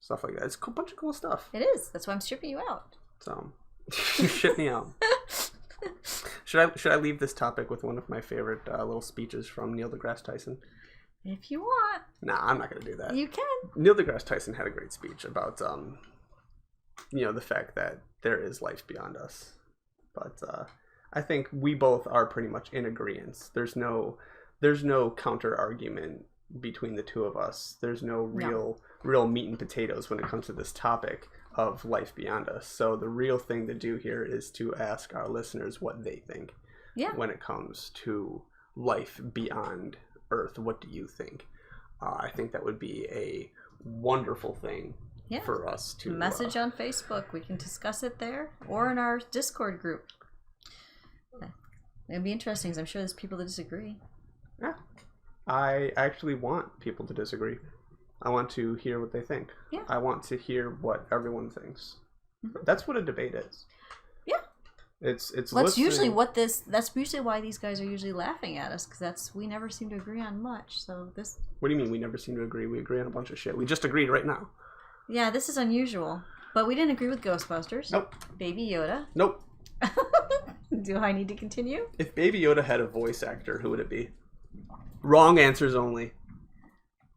Stuff like that. It's a bunch of cool stuff. It is. That's why I'm stripping you out. So, you ship me out. Should I leave this topic with one of my favorite little speeches from Neil deGrasse Tyson? If you want. Nah, I'm not going to do that. You can. Neil deGrasse Tyson had a great speech about, you know, the fact that there is life beyond us. But I think we both are pretty much in agreement. There's no counter argument between the two of us. There's no real meat and potatoes when it comes to this topic of life beyond us. So the real thing to do here is to ask our listeners what they think when it comes to life beyond Earth. What do you think? I think that would be a wonderful thing for us to message on Facebook. We can discuss it there or in our Discord group. It'd be interesting because I'm sure there's people that disagree. Yeah. I actually want people to disagree. I want to hear what they think. Yeah. I want to hear what everyone thinks. Mm-hmm. That's what a debate is. Yeah. It's that's usually that's usually why these guys are usually laughing at us, because we never seem to agree on much. So this. What do you mean we never seem to agree? We agree on a bunch of shit. We just agreed right now. Yeah, this is unusual. But we didn't agree with Ghostbusters. Nope. Baby Yoda. Nope. Do I need to continue? If Baby Yoda had a voice actor, who would it be? Wrong answers only.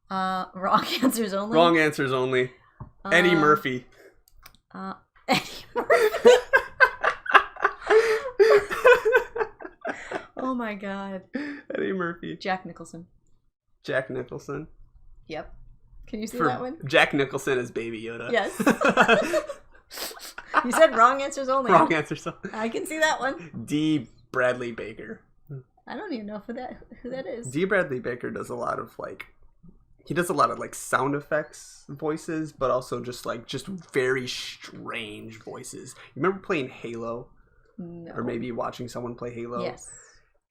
Wrong answers only. Wrong answers only. Eddie Murphy. Eddie Murphy. Oh my God. Eddie Murphy. Jack Nicholson. Jack Nicholson. Yep. Can you see that one? Jack Nicholson as Baby Yoda. Yes. You said wrong answers only. Wrong answers only. I can see that one. D. Bradley Baker. I don't even know who that is. D. Bradley Baker does a lot of he does a lot of like sound effects voices, but also just very strange voices. You remember playing Halo? No. Or maybe watching someone play Halo? Yes.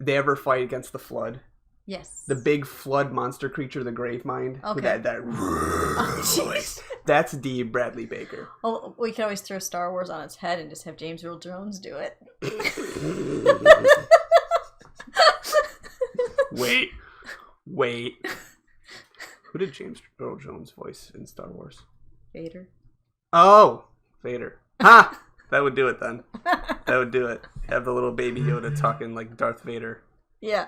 They ever fight against the Flood? Yes. The big flood monster creature, the Gravemind. Okay. That voice. That's D. Bradley Baker. Oh, we could always throw Star Wars on its head and just have James Earl Jones do it. Wait. Who did James Earl Jones voice in Star Wars? Vader. Oh, Vader. Ha! That would do it then. That would do it. Have the little baby Yoda talking like Darth Vader. Yeah.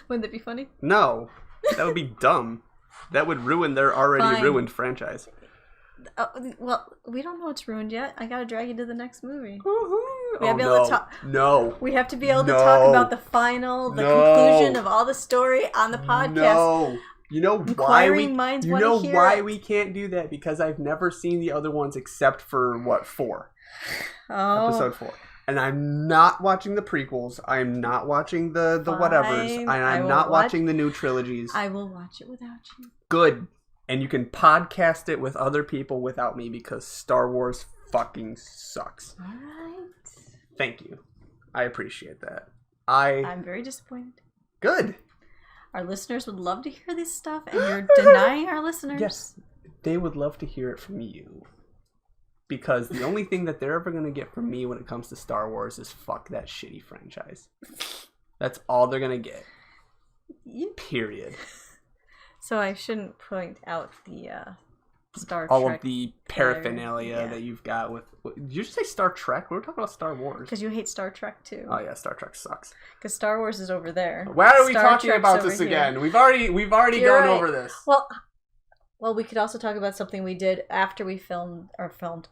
Wouldn't that be funny? No. That would be dumb. That would ruin their already ruined franchise. Well, we don't know it's ruined yet. I gotta drag you to the next movie. We have no. We have to be able to talk about the conclusion of all the story on the podcast. No. You know why why we can't do that? Because I've never seen the other ones except for 4? Oh. Episode 4. And I'm not watching the prequels. I'm not watching the whatevers. And I'm not watching the new trilogies. I will watch it without you. Good. And you can podcast it with other people without me because Star Wars fucking sucks. All right. Thank you. I appreciate that. I'm very disappointed. Good. Our listeners would love to hear this stuff, and you're denying our listeners. Yes. They would love to hear it from you. Because the only thing that they're ever going to get from me when it comes to Star Wars is fuck that shitty franchise. That's all they're going to get. Period. So I shouldn't point out the Star Trek. All of the paraphernalia that you've got with... Did you just say Star Trek? We were talking about Star Wars. Because you hate Star Trek too. Oh yeah, Star Trek sucks. Because Star Wars is over there. Why are we talking about this again? We've already gone over this. Well, we could also talk about something we did after we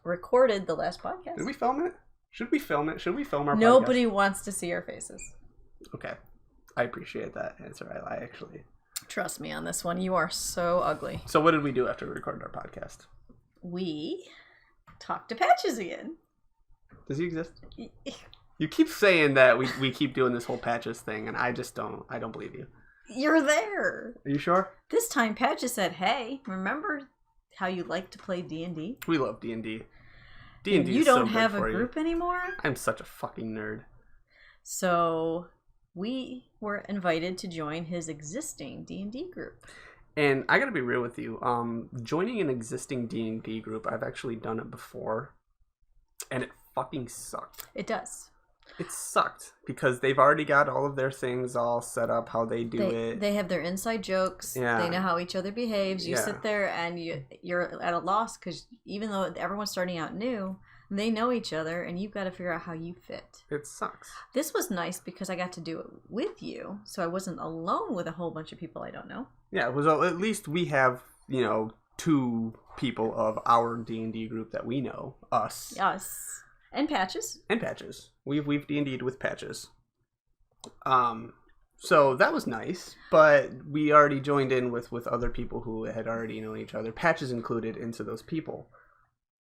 recorded the last podcast. Did we film it? Should we film it? Should we film our podcast? Nobody wants to see our faces. Okay. I appreciate that answer. I actually... Trust me on this one. You are so ugly. So what did we do after we recorded our podcast? We talked to Patches again. Does he exist? You keep saying that we keep doing this whole Patches thing, and I don't believe you. You're there. Are you sure? This time Patches said, hey, remember how you like to play D&D? We love D&D. D&D You don't have a group anymore? I'm such a fucking nerd. So we were invited to join his existing D&D group. And I gotta be real with you. Joining an existing D&D group, I've actually done it before. And it fucking sucked. It does. It sucked because they've already got all of their things all set up, how they do it. They have their inside jokes. Yeah. They know how each other behaves. You sit there and you're at a loss because even though everyone's starting out new, they know each other and you've got to figure out how you fit. It sucks. This was nice because I got to do it with you, so I wasn't alone with a whole bunch of people I don't know. Yeah, it was at least we have, 2 people of our D&D group that we know. Us. And Patches. We've D&D'd with Patches. So that was nice, but we already joined in with other people who had already known each other. Patches included into those people.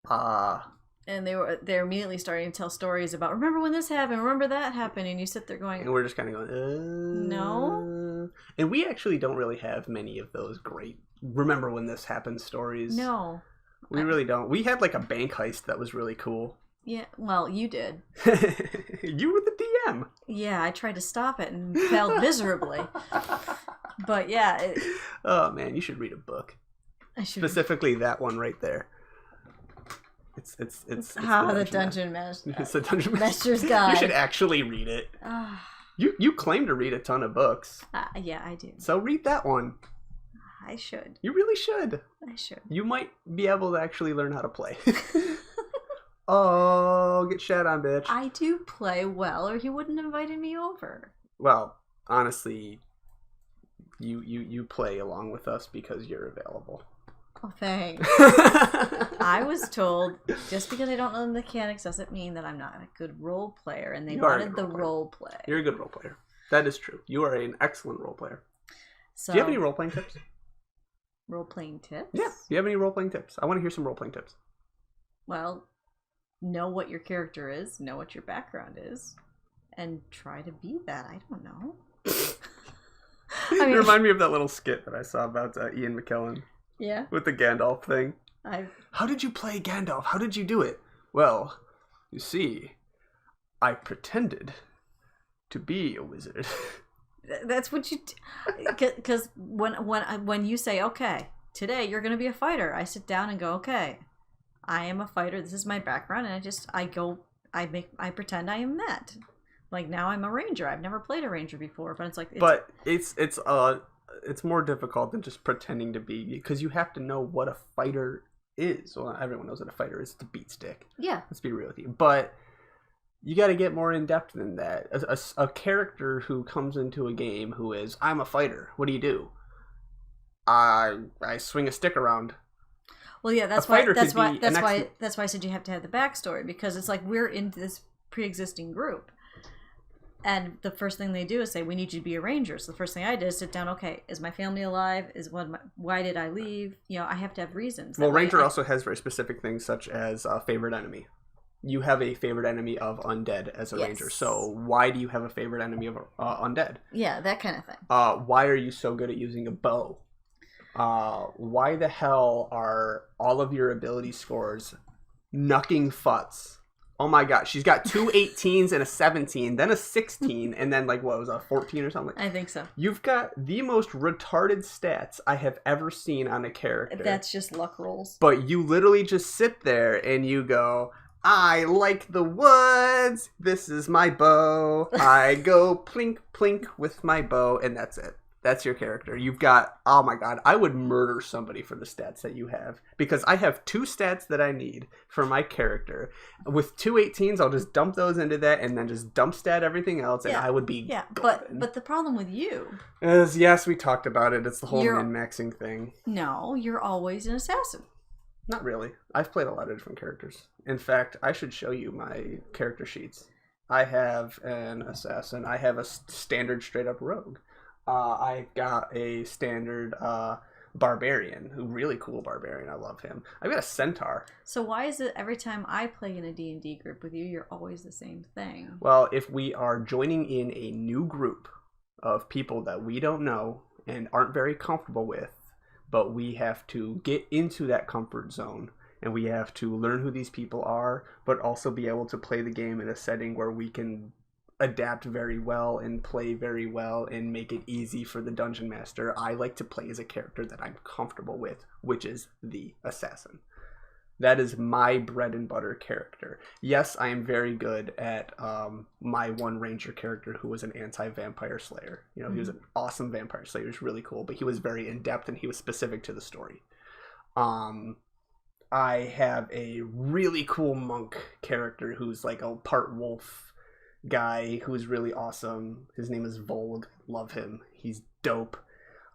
And they're immediately starting to tell stories about, remember when this happened, remember that happened, and you sit there going... And we're just kind of going, No. And we actually don't really have many of those great remember when this happened stories. No. We really don't. We had like a bank heist that was really cool. Yeah, well, you did. You were the DM. Yeah, I tried to stop it and failed miserably. But yeah. Oh man, you should read a book. I should. Specifically that one right there. It's the Dungeon Master. It's the Dungeon Master's Guide. You should actually read it. You claim to read a ton of books. Yeah, I do. So read that one. I should. You really should. I should. You might be able to actually learn how to play. Oh, get shat on, bitch. I do play well, or you wouldn't have invited me over. Well, honestly, you play along with us because you're available. Oh, thanks. I was told, just because I don't know the mechanics doesn't mean that I'm not a good role player, and they wanted the role play. You're a good role player. That is true. You are an excellent role player. So, do you have any role-playing tips? Role-playing tips? Yeah. Do you have any role-playing tips? I want to hear some role-playing tips. Well, know what your character is, know what your background is, and try to be that. I don't know. You remind me of that little skit that I saw about Ian McKellen. Yeah. With the Gandalf thing. How did you play Gandalf? How did you do it? Well, you see, I pretended to be a wizard. That's what you... Because when you say, okay, today you're going to be a fighter, I sit down and go, okay, I am a fighter. This is my background. And I pretend I am that. Like, now I'm a ranger. I've never played a ranger before, but it's like... It's more difficult than just pretending to be, because you have to know what a fighter is. Well, everyone knows what a fighter is. It's a beat stick. Yeah. Let's be real with you. But you got to get more in depth than that. A character who comes into a game who is, I'm a fighter. What do? I swing a stick around. Well, yeah, that's why I said you have to have the backstory, because it's like we're in this pre-existing group. And the first thing they do is say, we need you to be a ranger. So the first thing I did is sit down, okay, is my family alive? Why did I leave? I have to have reasons. Well, ranger also has very specific things, such as a favorite enemy. You have a favorite enemy of undead as a ranger. So why do you have a favorite enemy of undead? Yeah, that kind of thing. Why are you so good at using a bow? Why the hell are all of your ability scores knucking futs? Oh my god, she's got 2 18s and a 17, then a 16, and then what was that, 14 or something? I think so. You've got the most retarded stats I have ever seen on a character. That's just luck rolls. But you literally just sit there and you go, I like the woods, this is my bow, I go plink plink with my bow, and that's it. That's your character. You've got, oh my god, I would murder somebody for the stats that you have. Because I have 2 stats that I need for my character. With 2 18s, I'll just dump those into that and then just dump stat everything else, and I would be golden. But the problem with you is, yes, we talked about it. It's the whole min-maxing thing. No, you're always an assassin. Not really. I've played a lot of different characters. In fact, I should show you my character sheets. I have an assassin. I have a standard straight-up rogue. I've got a standard barbarian, really cool barbarian. I love him. I've got a centaur. So why is it every time I play in a D&D group with you, you're always the same thing? Well, if we are joining in a new group of people that we don't know and aren't very comfortable with, but we have to get into that comfort zone, and we have to learn who these people are, but also be able to play the game in a setting where we can adapt very well and play very well and make it easy for the dungeon master. I like to play as a character that I'm comfortable with, which is the assassin. That is my bread and butter character. Yes, I am very good at my one ranger character who was an anti-vampire slayer. He was an awesome vampire slayer. He was really cool, but he was very in-depth and he was specific to the story. I have a really cool monk character who's like a part wolf guy who's really awesome. His name is Volg. Love him. He's dope.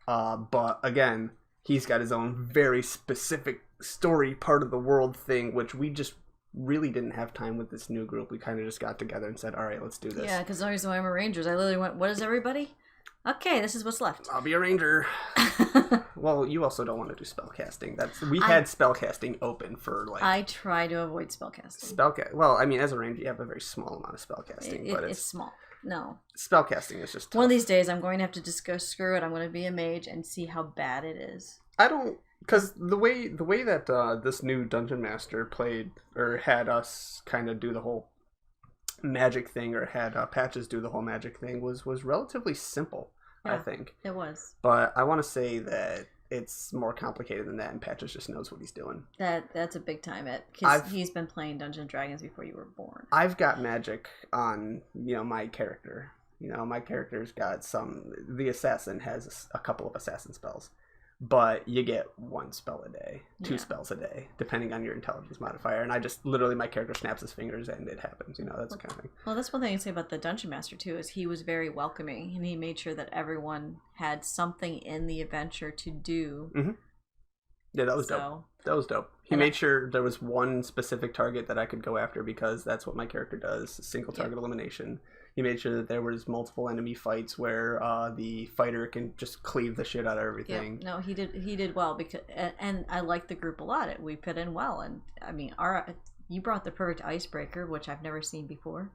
But again, he's got his own very specific story, part of the world thing, which we just really didn't have time with this new group. We kind of just got together and said, all right, let's do this. Yeah, because the reason why I'm a ranger is I literally went, what is everybody? Okay, this is what's left. I'll be a ranger. Well, you also don't want to do spellcasting. We had spellcasting open for I try to avoid spellcasting. Well, I mean, as a ranger, you have a very small amount of spellcasting, but it's small. No. Spellcasting is just tough. One of these days, I'm going to have to just go screw it. I'm going to be a mage and see how bad it is. I don't, because the way that this new dungeon master played or had us kind of do the whole magic thing, or had Patches do the whole magic thing, was relatively simple. Yeah, I think it was. But I want to say that it's more complicated than that, and Patches just knows what he's doing. That's a big time because he's been playing Dungeons and Dragons before you were born. I've got magic on my character. My character's got the assassin has a couple of assassin spells, but you get 1 spell a day, 2 spells a day, depending on your intelligence modifier. And I just literally, my character snaps his fingers and it happens. That's the kind of thing. Well, that's one thing I say about the Dungeon Master too, is he was very welcoming and he made sure that everyone had something in the adventure to do. Mm-hmm. Yeah, that was dope. That was dope. He made sure there was one specific target that I could go after, because that's what my character does, single target elimination. He made sure that there was multiple enemy fights where the fighter can just cleave the shit out of everything. Yeah, no, he did well, because and I liked the group a lot. We fit in well, and I mean, you brought the perfect icebreaker, which I've never seen before.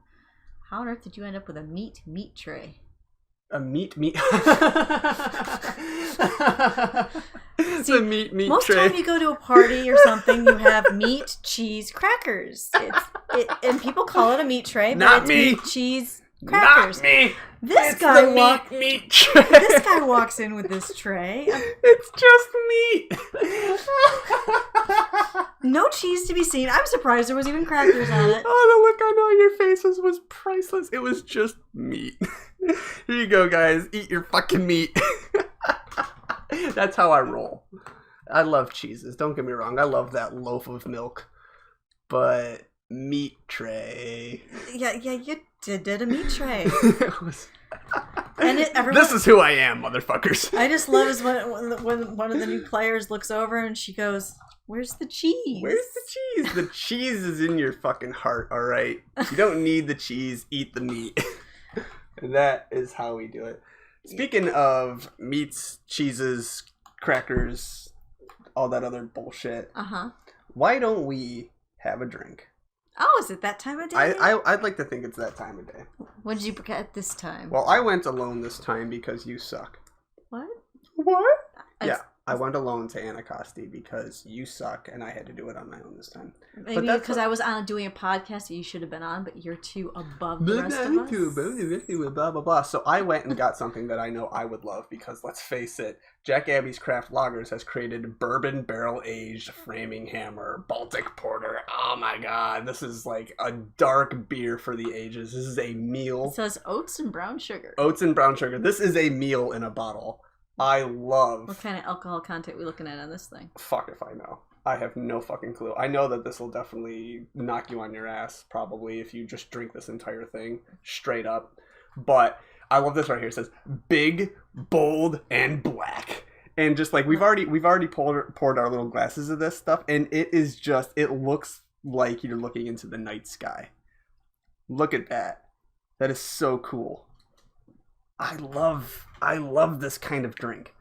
How on earth did you end up with a meat tray? A meat. It's See, a meat most tray. time you go to a party or something, you have meat, cheese, crackers. And people call it a meat tray, but Not it's me. meat, cheese, crackers. Not me. This It's guy the meat tray. This guy walks in with this tray. It's just meat. No cheese to be seen. I'm surprised there was even crackers on it. Oh, the look I know on your faces was priceless. It was just meat. Here you go, guys. Eat your fucking meat. That's how I roll. I love cheeses. Don't get me wrong. I love that loaf of milk. But meat tray. Yeah, you did a meat tray. It was... And everyone, this is who I am, motherfuckers. I just love is when one of the new players looks over and she goes, "Where's the cheese? Where's the cheese? The cheese is in your fucking heart, all right? You don't need the cheese. Eat the meat." And that is how we do it. Speaking of meats, cheeses, crackers, all that other bullshit, why don't we have a drink? Oh, is it that time of day? I'd like to think it's that time of day. What did you get this time? Well, I went alone this time because you suck. What? What? Yeah, I went alone to Anacostia because you suck, and I had to do it on my own this time. Maybe because I was on doing a podcast that you should have been on, but you're too above the rest of us. Blah, blah, blah. So I went and got something that I know I would love because, let's face it, Jack Abbey's Craft Lagers has created bourbon barrel-aged Framing Hammer Baltic Porter. Oh my god, this is like a dark beer for the ages. This is a meal. It says oats and brown sugar. Oats and brown sugar. This is a meal in a bottle. I love... What kind of alcohol content are we looking at on this thing? Fuck if I know. I have no fucking clue. I know that this will definitely knock you on your ass, probably, if you just drink this entire thing straight up. But I love this right here. It says, big, bold, and black. And just like, we've already poured our little glasses of this stuff, and it is just, it looks like you're looking into the night sky. Look at that. That is so cool. I love this kind of drink.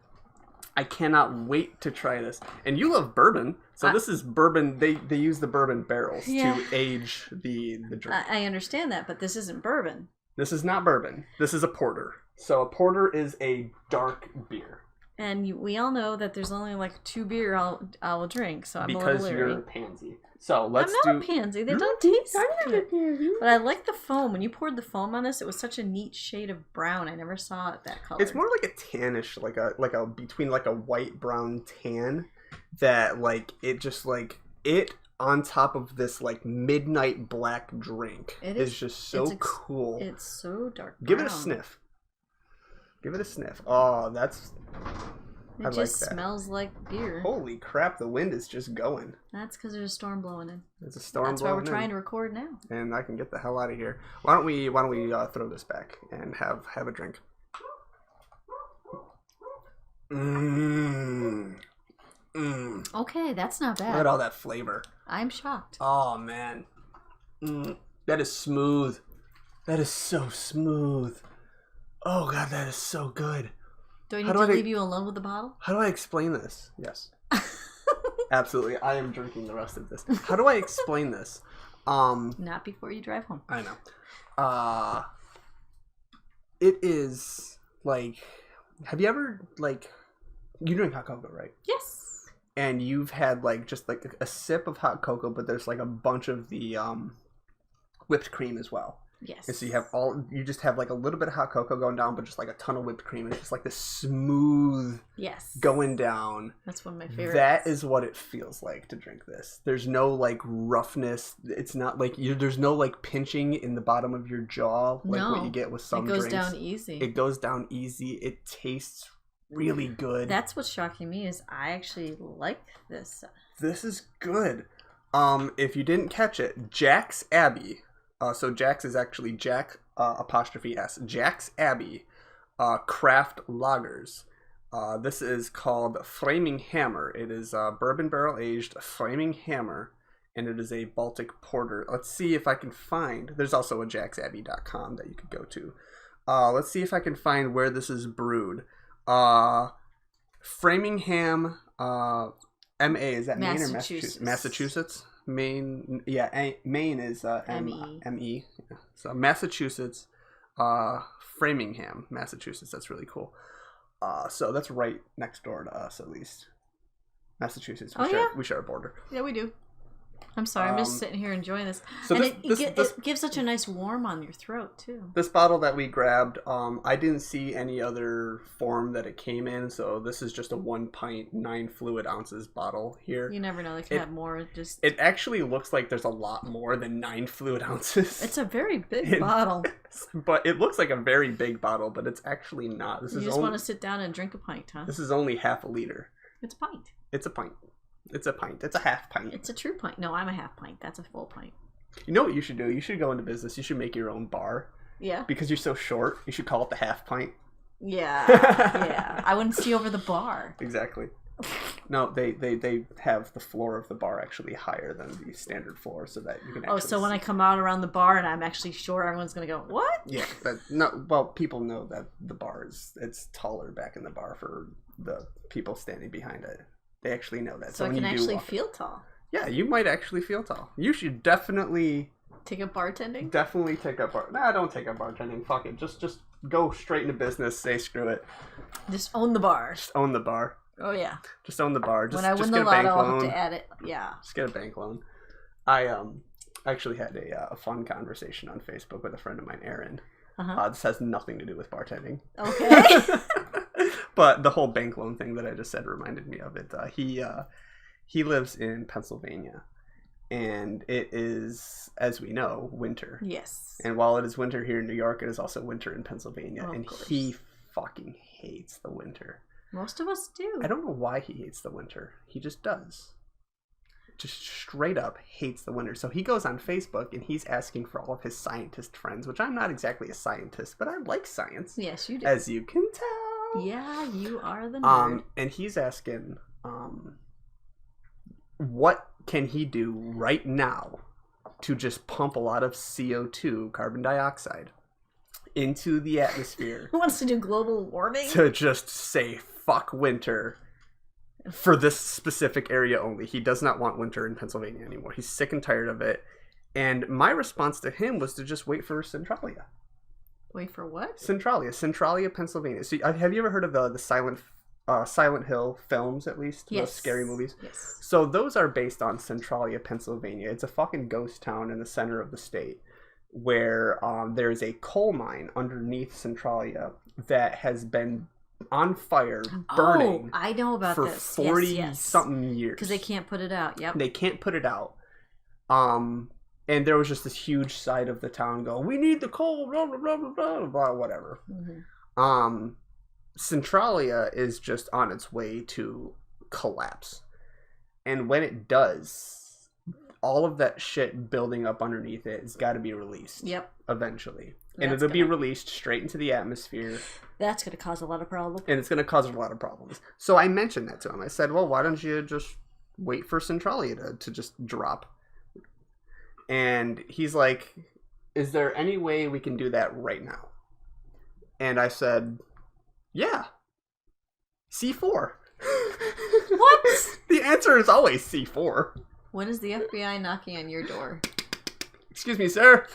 I cannot wait to try this. And you love bourbon, so this is bourbon. They use the bourbon barrels to age the drink. I understand that, but this isn't bourbon. This is not bourbon. This is a porter. So a porter is a dark beer. And we all know that there's only like 2 beer I'll drink, so I'm a little leery. Because you're a pansy. So let's I'm not a pansy. They don't taste good. But I like the foam. When you poured the foam on this, it was such a neat shade of brown. I never saw it that color. It's more like a tannish, like a between like a white brown tan that like it just like it on top of this like midnight black drink is just so cool. It's so dark brown. Give it a sniff. Give it a sniff. Oh, that's... It just smells like beer. Holy crap, the wind is just going. That's because there's a storm blowing in. There's a storm blowing in. That's why we're trying to record now. And I can get the hell out of here. Why don't we throw this back and have a drink? Okay, that's not bad. Look at all that flavor. I'm shocked. Oh, man. That is smooth. That is so smooth. Oh, God, that is so good. Do I need to leave you alone with the bottle? How do I explain this? Yes. Absolutely. I am drinking the rest of this. How do I explain this? Not before you drive home. I know. It is like, have you ever like, you drink hot cocoa, right? Yes. And you've had like just like a sip of hot cocoa, but there's like a bunch of the whipped cream as well. Yes. And so you just have like a little bit of hot cocoa going down, but just like a ton of whipped cream. And it's just like this smooth going down. That's one of my favorites. That is what it feels like to drink this. There's no like roughness. It's not like there's no like pinching in the bottom of your jaw like what you get with some drinks. It goes down easy. It goes down easy. It tastes really good. That's what's shocking me is I actually like this. This is good. If you didn't catch it, Jack's Abbey. So Jack's is actually Jack apostrophe S. Jack's Abbey Craft Lagers. This is called Framing Hammer. It is bourbon barrel aged Framing Hammer, and it is a Baltic porter. Let's see if I can find. There's also a jacksabbey.com that you could go to. Let's see if I can find where this is brewed. Framingham, MA, is that Maine or Massachusetts? Massachusetts? Maine, yeah, Maine is ME. Yeah. So Massachusetts, Framingham, Massachusetts. That's really cool. So that's right next door to us, at least. Massachusetts. We share a border. Yeah, we do. I'm sorry, I'm just sitting here enjoying this. So and this it gives such a nice warm on your throat, too. This bottle that we grabbed, I didn't see any other form that it came in, so this is just a 1 pint, 9 fluid ounces bottle here. You never know, they can have more. It actually looks like there's a lot more than 9 fluid ounces. It's a very big bottle. But it looks like a very big bottle, but it's actually not. You just want to sit down and drink a pint, huh? This is only half a liter. It's a pint. It's a pint. It's a pint. It's a half pint. It's a true pint. No, I'm a half pint. That's a full pint. You know what you should do? You should go into business. You should make your own bar. Yeah. Because you're so short, you should call it the half pint. Yeah. Yeah. I wouldn't see over the bar. Exactly. No, they have the floor of the bar actually higher than the standard floor so that you can actually so when I come out around the bar and I'm actually short, everyone's going to go, what? Yeah. Well, people know that the bar it's taller back in the bar for the people standing behind it. They actually know that. So I can actually feel tall. Yeah, you might actually feel tall. You should definitely take up bartending. Definitely take up don't take up bartending. Fuck it. Just go straight into business. Say screw it. Just own the bar. Just own the bar. Oh yeah. Just own the bar. When I win the lotto, I'll have to add it. Yeah. Just get a bank loan. I actually had a fun conversation on Facebook with a friend of mine, Aaron. This has nothing to do with bartending. Okay. But the whole bank loan thing that I just said reminded me of it. He lives in Pennsylvania, and it is, as we know, winter. Yes. And while it is winter here in New York, it is also winter in Pennsylvania, of and course. He fucking hates the winter. Most of us do. I don't know why he hates the winter. He just does. Just straight up hates the winter. So he goes on Facebook and he's asking for all of his scientist friends, which I'm not exactly a scientist, but I like science. Yes, you do. As you can tell. Yeah, you are the nerd. And he's asking, what can he do right now to just pump a lot of CO2, carbon dioxide, into the atmosphere? Who wants to do global warming? To just say, fuck winter. For this specific area only. He does not want winter in Pennsylvania anymore. He's sick and tired of it. And my response to him was to just wait for Centralia. Wait for what? Centralia, Pennsylvania. So have you ever heard of the Silent Hill films, at least? Yes. Those scary movies? Yes. So those are based on Centralia, Pennsylvania. It's a fucking ghost town in the center of the state where there's a coal mine underneath Centralia that has been on fire, burning. Oh, I know about for this. 40 something years. Because they can't put it out. Yep. They can't put it out. And there was just this huge side of the town going, we need the coal, blah, blah, blah, blah, blah, blah, whatever. Mm-hmm. Centralia is just on its way to collapse. And when it does, all of that shit building up underneath it has got to be released. Yep. Eventually. And it'll be released straight into the atmosphere. That's going to cause a lot of problems. And it's going to cause a lot of problems. So I mentioned that to him. I said, well, why don't you just wait for Centralia to just drop? And he's like, is there any way we can do that right now? And I said, yeah. C4. What? The answer is always C4. When is the FBI knocking on your door? Excuse me, sir.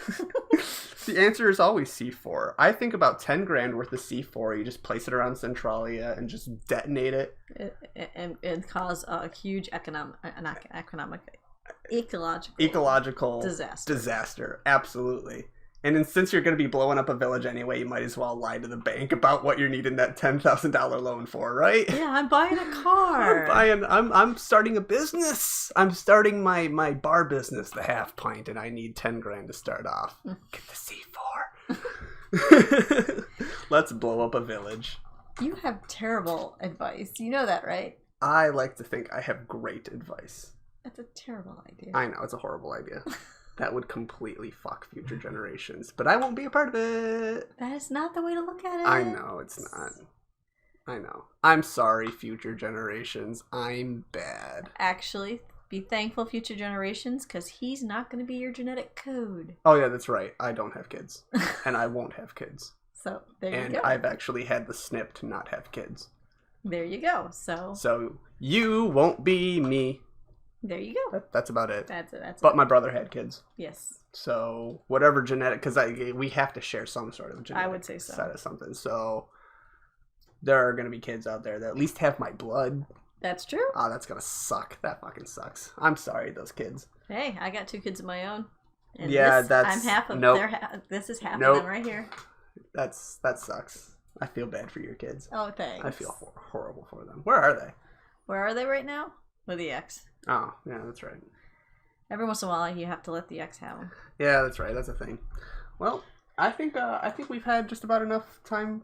The answer is always C4. I think about 10 grand worth of C4. You just place it around Centralia and just detonate it. And cause a huge ecological disaster. Absolutely. And since you're going to be blowing up a village anyway, you might as well lie to the bank about what you're needing that $10,000 loan for, right? Yeah, I'm buying a car. I'm starting a business. I'm starting my bar business, the Half Pint, and I need 10 grand to start off. Get the C4. Let's blow up a village. You have terrible advice. You know that, right? I like to think I have great advice. That's a terrible idea. I know, it's a horrible idea. That would completely fuck future generations. But I won't be a part of it. That is not the way to look at it. I know, it's not. I know. I'm sorry, future generations. I'm bad. Actually, be thankful, future generations, because he's not going to be your genetic code. Oh, yeah, that's right. I don't have kids. And I won't have kids. So, there you And go. I've actually had the snip to not have kids. There you go. So you won't be me. There you go. That's about it. That's it. But my brother had kids. Yes. So whatever genetic, because we have to share some sort of genetic I would say so. set of something. So there are going to be kids out there that at least have my blood. That's true. Oh, that's going to suck. That fucking sucks. I'm sorry, those kids. Hey, I got 2 kids of my own. And yeah, I'm half of this is half of them right here. That sucks. I feel bad for your kids. Oh, thanks. I feel horrible for them. Where are they? Where are they right now? With the ex. Oh, yeah, that's right. Every once in a while, you have to let the ex have them. Yeah, that's right. That's a thing. Well, I think we've had just about enough time.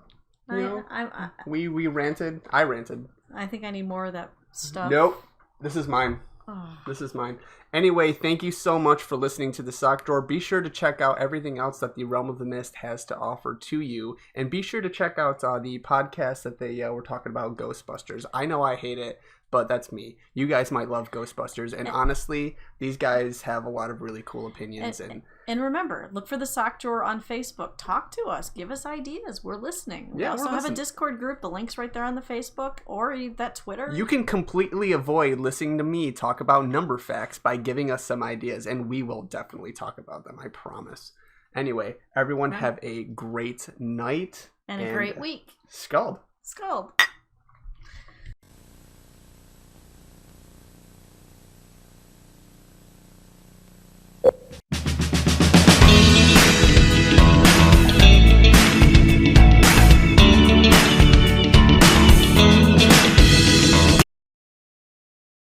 We ranted. I ranted. I think I need more of that stuff. Nope. This is mine. Oh. This is mine. Anyway, thank you so much for listening to The Sock Drawer. Be sure to check out everything else that the Realm of the Mist has to offer to you. And be sure to check out the podcast that they were talking about, Ghostbusters. I know I hate it, but that's me. You guys might love Ghostbusters. And honestly, these guys have a lot of really cool opinions. And remember, look for The Sock Drawer on Facebook. Talk to us. Give us ideas. We're listening. We also have a Discord group. The link's right there on the Facebook or that Twitter. You can completely avoid listening to me talk about number facts by giving us some ideas, and we will definitely talk about them. I promise. Anyway, everyone have a great night. And a great week. Skald. Skald.